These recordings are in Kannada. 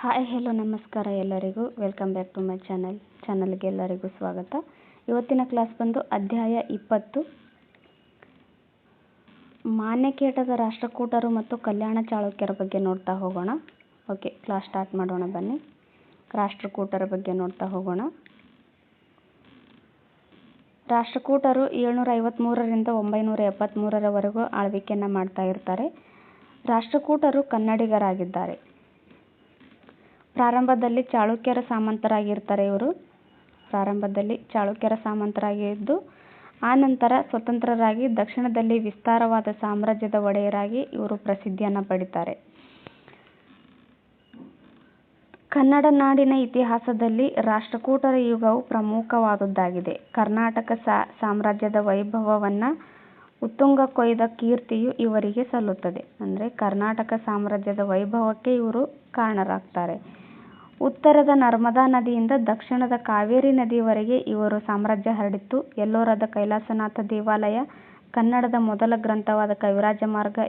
ಹಾಯ್ ಹೆಲೋ ನಮಸ್ಕಾರ ಎಲ್ಲರಿಗೂ. ವೆಲ್ಕಮ್ ಬ್ಯಾಕ್ ಟು ಮೈ ಚಾನಲ್ಗೆ ಎಲ್ಲರಿಗೂ ಸ್ವಾಗತ. ಇವತ್ತಿನ ಕ್ಲಾಸ್ ಬಂದು ಅಧ್ಯಾಯ 20 ಮಾನ್ಯಕೇಟದ ರಾಷ್ಟ್ರಕೂಟರು ಮತ್ತು ಕಲ್ಯಾಣ ಚಾಳುಕ್ಯರ ಬಗ್ಗೆ ನೋಡ್ತಾ ಹೋಗೋಣ. ಓಕೆ, ಕ್ಲಾಸ್ ಸ್ಟಾರ್ಟ್ ಮಾಡೋಣ ಬನ್ನಿ. ರಾಷ್ಟ್ರಕೂಟರ ಬಗ್ಗೆ ನೋಡ್ತಾ ಹೋಗೋಣ. ರಾಷ್ಟ್ರಕೂಟರು 753ರಿಂದ 973ರವರೆಗೂ ಆಳ್ವಿಕೆಯನ್ನು ಮಾಡ್ತಾ ಇರ್ತಾರೆ. ರಾಷ್ಟ್ರಕೂಟರು ಕನ್ನಡಿಗರಾಗಿದ್ದಾರೆ. ಪ್ರಾರಂಭದಲ್ಲಿ ಚಾಳುಕ್ಯರ ಸಾಮಂತರಾಗಿರ್ತಾರೆ. ಇವರು ಪ್ರಾರಂಭದಲ್ಲಿ ಚಾಳುಕ್ಯರ ಸಾಮಂತರಾಗಿದ್ದು ಆನಂತರ ಸ್ವತಂತ್ರರಾಗಿ ದಕ್ಷಿಣದಲ್ಲಿ ವಿಸ್ತಾರವಾದ ಸಾಮ್ರಾಜ್ಯದ ಒಡೆಯರಾಗಿ ಇವರು ಪ್ರಸಿದ್ಧಿಯನ್ನು ಪಡಿತಾರೆ. ಕನ್ನಡ ನಾಡಿನ ಇತಿಹಾಸದಲ್ಲಿ ರಾಷ್ಟ್ರಕೂಟರ ಯುಗವು ಪ್ರಮುಖವಾದುದಾಗಿದೆ. ಕರ್ನಾಟಕ ಸಾಮ್ರಾಜ್ಯದ ವೈಭವವನ್ನು ಉತ್ತುಂಗ ಕೊಯ್ದ ಕೀರ್ತಿಯು ಇವರಿಗೆ ಸಲ್ಲುತ್ತದೆ. ಅಂದರೆ ಕರ್ನಾಟಕ ಸಾಮ್ರಾಜ್ಯದ ವೈಭವಕ್ಕೆ ಇವರು ಕಾರಣರಾಗ್ತಾರೆ. ಉತ್ತರದ ನರ್ಮದಾ ನದಿಯಿಂದ ದಕ್ಷಿಣದ ಕಾವೇರಿ ನದಿಯವರೆಗೆ ಇವರು ಸಾಮ್ರಾಜ್ಯ ಹರಡಿತ್ತು. ಎಲ್ಲೋರದ ಕೈಲಾಸನಾಥ ದೇವಾಲಯ, ಕನ್ನಡದ ಮೊದಲ ಗ್ರಂಥವಾದ ಕವಿರಾಜ ಮಾರ್ಗ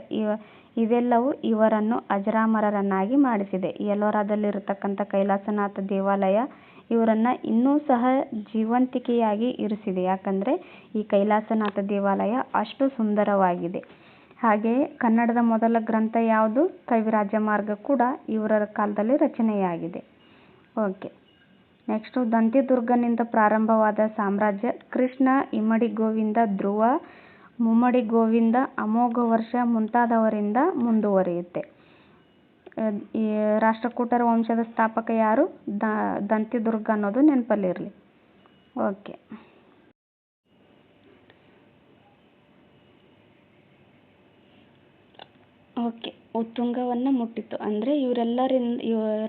ಇವೆಲ್ಲವೂ ಇವರನ್ನು ಅಜರಾಮರರನ್ನಾಗಿ ಮಾಡಿಸಿದೆ. ಎಲ್ಲೋರದಲ್ಲಿರತಕ್ಕಂಥ ಕೈಲಾಸನಾಥ ದೇವಾಲಯ ಇವರನ್ನು ಇನ್ನೂ ಸಹ ಜೀವಂತಿಕೆಯಾಗಿ ಇರಿಸಿದೆ. ಯಾಕಂದರೆ ಈ ಕೈಲಾಸನಾಥ ದೇವಾಲಯ ಅಷ್ಟು ಸುಂದರವಾಗಿದೆ. ಹಾಗೆಯೇ ಕನ್ನಡದ ಮೊದಲ ಗ್ರಂಥ ಯಾವುದು? ಕವಿರಾಜ ಮಾರ್ಗ ಕೂಡ ಇವರ ಕಾಲದಲ್ಲಿ ರಚನೆಯಾಗಿದೆ. ಓಕೆ, ನೆಕ್ಸ್ಟು ದಂತಿದುರ್ಗನಿಂದ ಪ್ರಾರಂಭವಾದ ಸಾಮ್ರಾಜ್ಯ ಕೃಷ್ಣ, ಇಮ್ಮಡಿ ಗೋವಿಂದ, ಧ್ರುವ, ಮುಮ್ಮಡಿ ಗೋವಿಂದ, ಅಮೋಘ ವರ್ಷ ಮುಂತಾದವರಿಂದ ಮುಂದುವರಿಯುತ್ತೆ. ಈ ರಾಷ್ಟ್ರಕೂಟರ ವಂಶದ ಸ್ಥಾಪಕ ಯಾರು? ದಂತಿದುರ್ಗ ಅನ್ನೋದು ನೆನಪಲ್ಲಿರಲಿ. ಓಕೆ, ಉತ್ತುಂಗವನ್ನು ಮುಟ್ಟಿತು. ಅಂದರೆ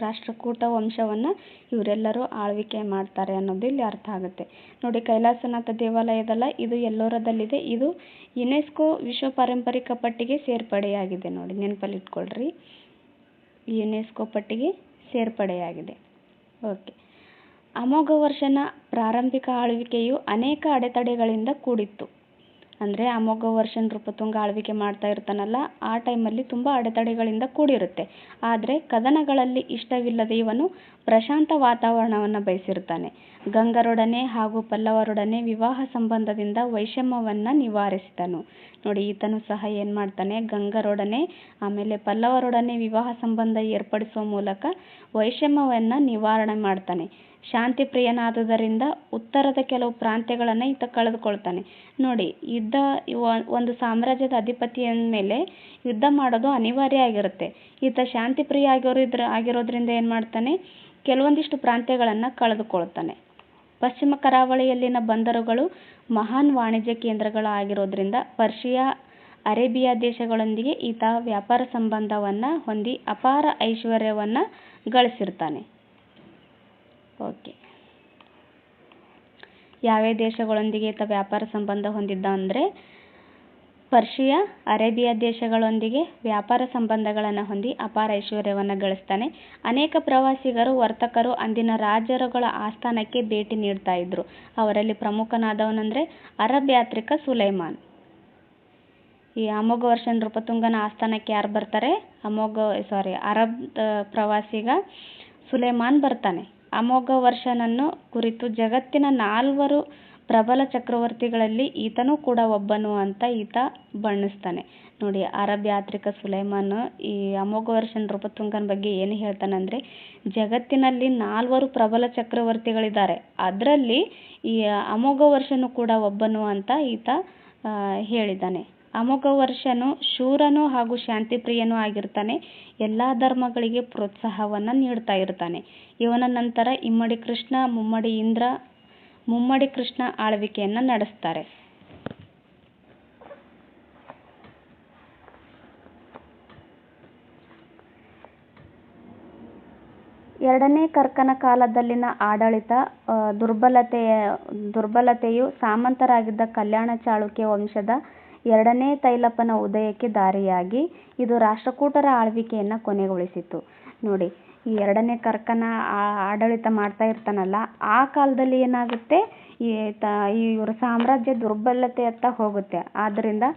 ರಾಷ್ಟ್ರಕೂಟ ವಂಶವನ್ನು ಇವರೆಲ್ಲರೂ ಆಳ್ವಿಕೆ ಮಾಡ್ತಾರೆ ಅನ್ನೋದು ಇಲ್ಲಿ ಅರ್ಥ ಆಗುತ್ತೆ. ನೋಡಿ, ಕೈಲಾಸನಾಥ ದೇವಾಲಯದಲ್ಲ, ಇದು ಎಲ್ಲೋರದಲ್ಲಿದೆ. ಇದು ಯುನೆಸ್ಕೋ ವಿಶ್ವ ಪಾರಂಪರಿಕ ಪಟ್ಟಿಗೆ ಸೇರ್ಪಡೆಯಾಗಿದೆ. ನೋಡಿ, ನೆನಪಲ್ಲಿಟ್ಕೊಳ್ರಿ, ಯುನೆಸ್ಕೋ ಪಟ್ಟಿಗೆ ಸೇರ್ಪಡೆಯಾಗಿದೆ. ಓಕೆ, ಅಮೋಘ ವರ್ಷನ ಪ್ರಾರಂಭಿಕ ಆಳ್ವಿಕೆಯು ಅನೇಕ ಅಡೆತಡೆಗಳಿಂದ ಕೂಡಿತ್ತು. ಅಂದರೆ ಅಮೋಘ ವರ್ಷ ನೃಪತುಂಗ ಆಳ್ವಿಕೆ ಮಾಡ್ತಾ ಇರ್ತಾನಲ್ಲ, ಆ ಟೈಮಲ್ಲಿ ತುಂಬ ಅಡೆತಡೆಗಳಿಂದ ಕೂಡಿರುತ್ತೆ. ಆದರೆ ಕದನಗಳಲ್ಲಿ ಇಷ್ಟವಿಲ್ಲದೆ ಇವನು ಪ್ರಶಾಂತ ವಾತಾವರಣವನ್ನು ಬಯಸಿರ್ತಾನೆ. ಗಂಗರೊಡನೆ ಹಾಗೂ ಪಲ್ಲವರೊಡನೆ ವಿವಾಹ ಸಂಬಂಧದಿಂದ ವೈಷಮ್ಯವನ್ನು ನಿವಾರಿಸಿದನು. ನೋಡಿ, ಈತನು ಸಹ ಏನು ಮಾಡ್ತಾನೆ? ಗಂಗರೊಡನೆ ಆಮೇಲೆ ಪಲ್ಲವರೊಡನೆ ವಿವಾಹ ಸಂಬಂಧ ಏರ್ಪಡಿಸುವ ಮೂಲಕ ವೈಷಮ್ಯವನ್ನು ನಿವಾರಣೆ ಮಾಡ್ತಾನೆ. ಶಾಂತಿ ಪ್ರಿಯನಾದುದರಿಂದ ಉತ್ತರದ ಕೆಲವು ಪ್ರಾಂತ್ಯಗಳನ್ನು ಈತ ಕಳೆದುಕೊಳ್ತಾನೆ. ನೋಡಿ, ಒಂದು ಸಾಮ್ರಾಜ್ಯದ ಅಧಿಪತಿಯ ಮೇಲೆ ಯುದ್ಧ ಮಾಡೋದು ಅನಿವಾರ್ಯ ಆಗಿರುತ್ತೆ. ಈತ ಶಾಂತಿ ಪ್ರಿಯ ಆಗಿರೋದ್ರಿಂದ ಏನು ಮಾಡ್ತಾನೆ? ಕೆಲವೊಂದಿಷ್ಟು ಪ್ರಾಂತ್ಯಗಳನ್ನು ಕಳೆದುಕೊಳ್ತಾನೆ. ಪಶ್ಚಿಮ ಕರಾವಳಿಯಲ್ಲಿನ ಬಂದರುಗಳು ಮಹಾನ್ ವಾಣಿಜ್ಯ ಕೇಂದ್ರಗಳು ಆಗಿರೋದ್ರಿಂದ ಪರ್ಷಿಯಾ, ಅರೇಬಿಯಾ ದೇಶಗಳೊಂದಿಗೆ ಈತ ವ್ಯಾಪಾರ ಸಂಬಂಧವನ್ನು ಹೊಂದಿ ಅಪಾರ ಐಶ್ವರ್ಯವನ್ನು ಗಳಿಸಿರ್ತಾನೆ. ಓಕೆ, ಯಾವ್ಯಾವ ದೇಶಗಳೊಂದಿಗೆ ಈತ ವ್ಯಾಪಾರ ಸಂಬಂಧ ಹೊಂದಿದ್ದ ಅಂದರೆ ಪರ್ಷಿಯಾ, ಅರೇಬಿಯಾ ದೇಶಗಳೊಂದಿಗೆ ವ್ಯಾಪಾರ ಸಂಬಂಧಗಳನ್ನು ಹೊಂದಿ ಅಪಾರ ಐಶ್ವರ್ಯವನ್ನು ಗಳಿಸ್ತಾನೆ. ಅನೇಕ ಪ್ರವಾಸಿಗರು, ವರ್ತಕರು ಅಂದಿನ ರಾಜರುಗಳ ಆಸ್ಥಾನಕ್ಕೆ ಭೇಟಿ ನೀಡ್ತಾ ಇದ್ರು. ಅವರಲ್ಲಿ ಪ್ರಮುಖನಾದವನಂದರೆ ಅರಬ್ ಯಾತ್ರಿಕ ಸುಲೈಮಾನ್. ಈ ಅಮೋಘ ವರ್ಷ ನೃಪತುಂಗನ ಆಸ್ಥಾನಕ್ಕೆ ಯಾರು ಬರ್ತಾರೆ? ಅರಬ್ ಪ್ರವಾಸಿಗ ಸುಲೈಮಾನ್ ಬರ್ತಾನೆ. ಅಮೋಘ ವರ್ಷನನ್ನು ಕುರಿತು ಜಗತ್ತಿನ 4 ಪ್ರಬಲ ಚಕ್ರವರ್ತಿಗಳಲ್ಲಿ ಈತನೂ ಕೂಡ ಒಬ್ಬನು ಅಂತ ಈತ ಬಣ್ಣಿಸ್ತಾನೆ. ನೋಡಿ, ಅರಬ್ ಯಾತ್ರಿಕ ಸುಲೈಮಾನ್ ಈ ಅಮೋಘ ವರ್ಷ ನೃಪತುಂಗನ ಬಗ್ಗೆ ಏನು ಹೇಳ್ತಾನಂದರೆ, ಜಗತ್ತಿನಲ್ಲಿ 4 ಪ್ರಬಲ ಚಕ್ರವರ್ತಿಗಳಿದ್ದಾರೆ, ಅದರಲ್ಲಿ ಈ ಅಮೋಘ ವರ್ಷನೂ ಕೂಡ ಒಬ್ಬನು ಅಂತ ಈತ ಹೇಳಿದ್ದಾನೆ. ಅಮೋಘ ವರ್ಷನು ಶೂರನೂ ಹಾಗೂ ಶಾಂತಿಪ್ರಿಯನೂ ಆಗಿರ್ತಾನೆ. ಎಲ್ಲ ಧರ್ಮಗಳಿಗೆ ಪ್ರೋತ್ಸಾಹವನ್ನು ನೀಡ್ತಾ ಇರ್ತಾನೆ. ಇವನ ನಂತರ ಇಮ್ಮಡಿ ಕೃಷ್ಣ, ಮುಮ್ಮಡಿ ಕೃಷ್ಣ ಆಳ್ವಿಕೆಯನ್ನು ನಡೆಸ್ತಾರೆ. ಎರಡನೇ ಕರ್ಕನ ಕಾಲದಲ್ಲಿನ ಆಡಳಿತ ದುರ್ಬಲತೆಯು ಸಾಮಂತರಾಗಿದ್ದ ಕಲ್ಯಾಣ ಚಾಳುಕ್ಯ ವಂಶದ 2ನೇ ತೈಲಪನ ಉದಯಕ್ಕೆ ದಾರಿಯಾಗಿ ಇದು ರಾಷ್ಟ್ರಕೂಟರ ಆಳ್ವಿಕೆಯನ್ನು ಕೊನೆಗೊಳಿಸಿತು. ನೋಡಿ, ಈ 2ನೇ ಕರ್ಕನ ಆಡಳಿತ ಮಾಡ್ತಾ ಇರ್ತಾನಲ್ಲ, ಆ ಕಾಲದಲ್ಲಿ ಏನಾಗುತ್ತೆ? ಇವ್ರ ಸಾಮ್ರಾಜ್ಯ ದುರ್ಬಲತೆಯತ್ತ ಹೋಗುತ್ತೆ. ಆದ್ದರಿಂದ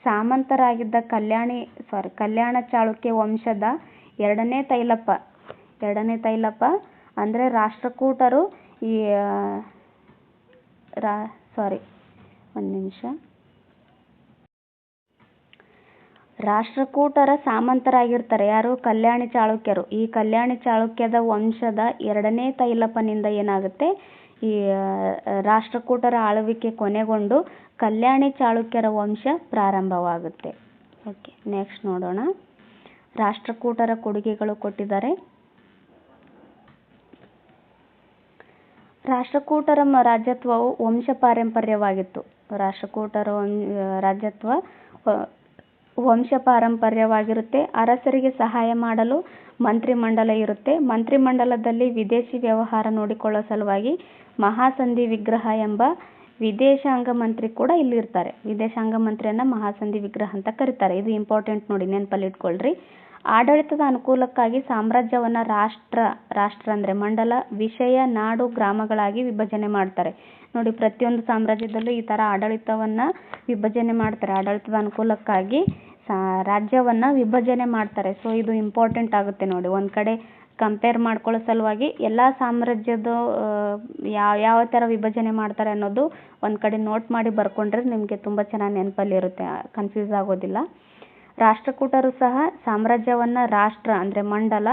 ಸಾಮಂತರಾಗಿದ್ದ ಕಲ್ಯಾಣ ಚಾಳುಕ್ಯ ವಂಶದ 2ನೇ ತೈಲಪ ಎರಡನೇ ತೈಲಪ ಅಂದರೆ ರಾಷ್ಟ್ರಕೂಟರು ಈ ಒಂದು ನಿಮಿಷ. ರಾಷ್ಟ್ರಕೂಟರ ಸಾಮಂತರಾಗಿರ್ತಾರೆ ಯಾರು? ಕಲ್ಯಾಣಿ ಚಾಳುಕ್ಯರು. ಈ ಕಲ್ಯಾಣಿ ಚಾಳುಕ್ಯದ ವಂಶದ ಎರಡನೇ ತೈಲಪನಿಂದ ಏನಾಗುತ್ತೆ, ಈ ರಾಷ್ಟ್ರಕೂಟರ ಆಳ್ವಿಕೆ ಕೊನೆಗೊಂಡು ಕಲ್ಯಾಣಿ ಚಾಳುಕ್ಯರ ವಂಶ ಪ್ರಾರಂಭವಾಗುತ್ತೆ. ಓಕೆ, ನೆಕ್ಸ್ಟ್ ನೋಡೋಣ. ರಾಷ್ಟ್ರಕೂಟರ ಕೊಡುಗೆಗಳು ಕೊಟ್ಟಿದ್ದಾರೆ. ರಾಷ್ಟ್ರಕೂಟರ ರಾಜ್ಯತ್ವವು ವಂಶ ಪಾರಂಪರ್ಯವಾಗಿತ್ತು. ರಾಷ್ಟ್ರಕೂಟರ ರಾಜ್ಯತ್ವ ವಂಶ ಪಾರಂಪರ್ಯವಾಗಿರುತ್ತೆ. ಅರಸರಿಗೆ ಸಹಾಯ ಮಾಡಲು ಮಂತ್ರಿಮಂಡಲ ಇರುತ್ತೆ. ಮಂತ್ರಿಮಂಡಲದಲ್ಲಿ ವಿದೇಶಿ ವ್ಯವಹಾರ ನೋಡಿಕೊಳ್ಳೋ ಸಲುವಾಗಿ ಮಹಾಸಂಧಿ ವಿಗ್ರಹ ಎಂಬ ವಿದೇಶಾಂಗ ಮಂತ್ರಿ ಕೂಡ ಇಲ್ಲಿರ್ತಾರೆ. ವಿದೇಶಾಂಗ ಮಂತ್ರಿಯನ್ನ ಮಹಾಸಂಧಿ ವಿಗ್ರಹ ಅಂತ ಕರೀತಾರೆ. ಇದು ಇಂಪಾರ್ಟೆಂಟ್ ನೋಡಿ, ನೆನಪಲ್ಲಿ ಇಟ್ಕೊಳ್ರಿ. ಆಡಳಿತದ ಅನುಕೂಲಕ್ಕಾಗಿ ಸಾಮ್ರಾಜ್ಯವನ್ನ ರಾಷ್ಟ್ರ ಅಂದರೆ ಮಂಡಲ, ವಿಷಯ, ನಾಡು, ಗ್ರಾಮಗಳಾಗಿ ವಿಭಜನೆ ಮಾಡ್ತಾರೆ. ನೋಡಿ, ಪ್ರತಿಯೊಂದು ಸಾಮ್ರಾಜ್ಯದಲ್ಲೂ ಈ ಥರ ಆಡಳಿತವನ್ನ ವಿಭಜನೆ ಮಾಡ್ತಾರೆ. ಆಡಳಿತದ ಅನುಕೂಲಕ್ಕಾಗಿ ರಾಜ್ಯವನ್ನ ವಿಭಜನೆ ಮಾಡ್ತಾರೆ. ಸೊ ಇದು ಇಂಪಾರ್ಟೆಂಟ್ ಆಗುತ್ತೆ ನೋಡಿ. ಒಂದು ಕಡೆ ಕಂಪೇರ್ ಮಾಡ್ಕೊಳ್ಳೋ ಸಲುವಾಗಿ ಎಲ್ಲ ಸಾಮ್ರಾಜ್ಯದ ಯಾವ ಥರ ವಿಭಜನೆ ಮಾಡ್ತಾರೆ ಅನ್ನೋದು ಒಂದು ಕಡೆ ನೋಟ್ ಮಾಡಿ ಬರ್ಕೊಂಡ್ರೆ ನಿಮಗೆ ತುಂಬ ಚೆನ್ನಾಗಿ ನೆನಪಲ್ಲಿ ಇರುತ್ತೆ, ಕನ್ಫ್ಯೂಸ್ ಆಗೋದಿಲ್ಲ. ರಾಷ್ಟ್ರಕೂಟರು ಸಹ ಸಾಮ್ರಾಜ್ಯವನ್ನ ರಾಷ್ಟ್ರ ಅಂದರೆ ಮಂಡಲ,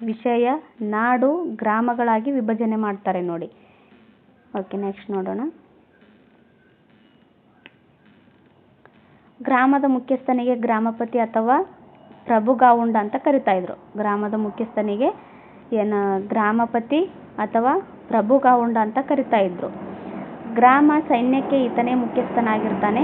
ವಿಷಯ, ನಾಡು, ಗ್ರಾಮಗಳಾಗಿ ವಿಭಜನೆ ಮಾಡ್ತಾರೆ ನೋಡಿ. ಓಕೆ, ನೆಕ್ಸ್ಟ್ ನೋಡೋಣ. ಗ್ರಾಮದ ಮುಖ್ಯಸ್ಥನಿಗೆ ಗ್ರಾಮಪತಿ ಅಥವಾ ಪ್ರಭುಗಾವುಂಡ ಅಂತ ಕರಿತಾ ಇದ್ರು. ಗ್ರಾಮದ ಮುಖ್ಯಸ್ಥನಿಗೆ ಗ್ರಾಮಪತಿ ಅಥವಾ ಪ್ರಭುಗಾವುಂಡ ಅಂತ ಕರಿತಾ ಇದ್ರು. ಗ್ರಾಮ ಸೈನ್ಯಕ್ಕೆ ಈತನೇ ಮುಖ್ಯಸ್ಥನಾಗಿರ್ತಾನೆ.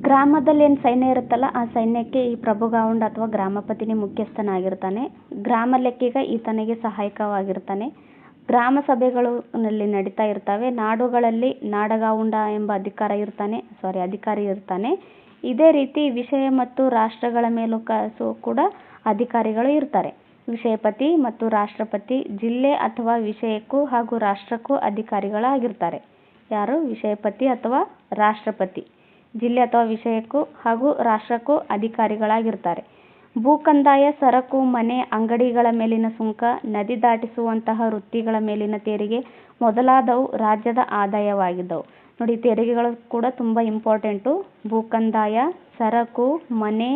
ಗ್ರಾಮದಲ್ಲಿ ಏನು ಸೈನ್ಯ ಇರುತ್ತಲ್ಲ, ಆ ಸೈನ್ಯಕ್ಕೆ ಈ ಪ್ರಭುಗಾವುಂಡ ಅಥವಾ ಗ್ರಾಮಪತಿನೇ ಮುಖ್ಯಸ್ಥನಾಗಿರ್ತಾನೆ. ಗ್ರಾಮ ಲೆಕ್ಕಿಗ ಈತನಿಗೆ ಸಹಾಯಕವಾಗಿರ್ತಾನೆ. ಗ್ರಾಮ ಸಭೆಗಳು ನಡೀತಾ ಇರ್ತವೆ. ನಾಡುಗಳಲ್ಲಿ ನಾಡಗಾವುಂಡ ಎಂಬ ಅಧಿಕಾರಿ ಇರ್ತಾನೆ. ಇದೇ ರೀತಿ ವಿಷಯ ಮತ್ತು ರಾಷ್ಟ್ರಗಳ ಮೇಲೂ ಕೂಡ ಅಧಿಕಾರಿಗಳು ಇರ್ತಾರೆ. ವಿಷಯಪತಿ ಮತ್ತು ರಾಷ್ಟ್ರಪತಿ ಜಿಲ್ಲೆ ಅಥವಾ ವಿಷಯಕ್ಕೂ ಹಾಗೂ ರಾಷ್ಟ್ರಕ್ಕೂ ಅಧಿಕಾರಿಗಳಾಗಿರ್ತಾರೆ. ಯಾರು? ವಿಷಯಪತಿ ಅಥವಾ ರಾಷ್ಟ್ರಪತಿ ಜಿಲ್ಲೆ ಅಥವಾ ವಿಷಯಕ್ಕೂ ಹಾಗೂ ರಾಷ್ಟ್ರಕ್ಕೂ ಅಧಿಕಾರಿಗಳಾಗಿರ್ತಾರೆ. ಭೂಕಂದಾಯ, ಸರಕು, ಮನೆ, ಅಂಗಡಿಗಳ ಮೇಲಿನ ಸುಂಕ, ನದಿ ದಾಟಿಸುವಂತಹ ವೃತ್ತಿಗಳ ಮೇಲಿನ ತೆರಿಗೆ ಮೊದಲಾದವು ರಾಜ್ಯದ ಆದಾಯವಾಗಿದ್ದವು. ನೋಡಿ, ತೆರಿಗೆಗಳು ಕೂಡ ತುಂಬ ಇಂಪಾರ್ಟೆಂಟು. ಭೂಕಂದಾಯ, ಸರಕು, ಮನೆ,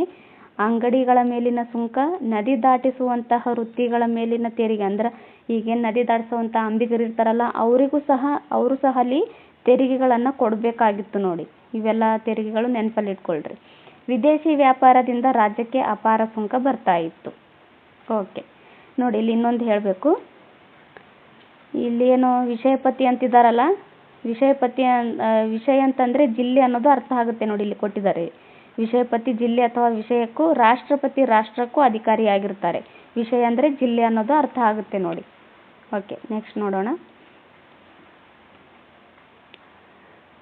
ಅಂಗಡಿಗಳ ಮೇಲಿನ ಸುಂಕ, ನದಿ ದಾಟಿಸುವಂತಹ ವೃತ್ತಿಗಳ ಮೇಲಿನ ತೆರಿಗೆ ಅಂದ್ರೆ ಈಗೇನು ನದಿ ದಾಟಿಸುವಂತಹ ಅಂಬಿಗರು ಇರ್ತಾರಲ್ಲ, ಅವರು ಸಹ ಅಲ್ಲಿ ತೆರಿಗೆಗಳನ್ನು ಕೊಡಬೇಕಾಗಿತ್ತು ನೋಡಿ. ಇವೆಲ್ಲ ತೆರಿಗೆಗಳು ನೆನಪಲ್ಲಿ ಇಟ್ಕೊಳ್ರಿ. ವಿದೇಶಿ ವ್ಯಾಪಾರದಿಂದ ರಾಜ್ಯಕ್ಕೆ ಅಪಾರ ಸುಂಕ ಬರ್ತಾ ಇತ್ತು. ಓಕೆ ನೋಡಿ, ಇಲ್ಲಿ ಇನ್ನೊಂದು ಹೇಳಬೇಕು. ಇಲ್ಲಿ ಏನು ವಿಷಯಪತಿ ಅಂತಿದ್ದಾರಲ್ಲ, ವಿಷಯ ಅಂತಂದರೆ ಜಿಲ್ಲೆ ಅನ್ನೋದು ಅರ್ಥ ಆಗುತ್ತೆ ನೋಡಿ, ಇಲ್ಲಿ ಕೊಟ್ಟಿದ್ದಾರೆ. ವಿಷಯಪತಿ ಜಿಲ್ಲೆ ಅಥವಾ ವಿಷಯಕ್ಕೂ, ರಾಷ್ಟ್ರಪತಿ ರಾಷ್ಟ್ರಕ್ಕೂ ಅಧಿಕಾರಿಯಾಗಿರ್ತಾರೆ. ವಿಷಯ ಅಂದರೆ ಜಿಲ್ಲೆ ಅನ್ನೋದು ಅರ್ಥ ಆಗುತ್ತೆ ನೋಡಿ. ಓಕೆ, ನೆಕ್ಸ್ಟ್ ನೋಡೋಣ.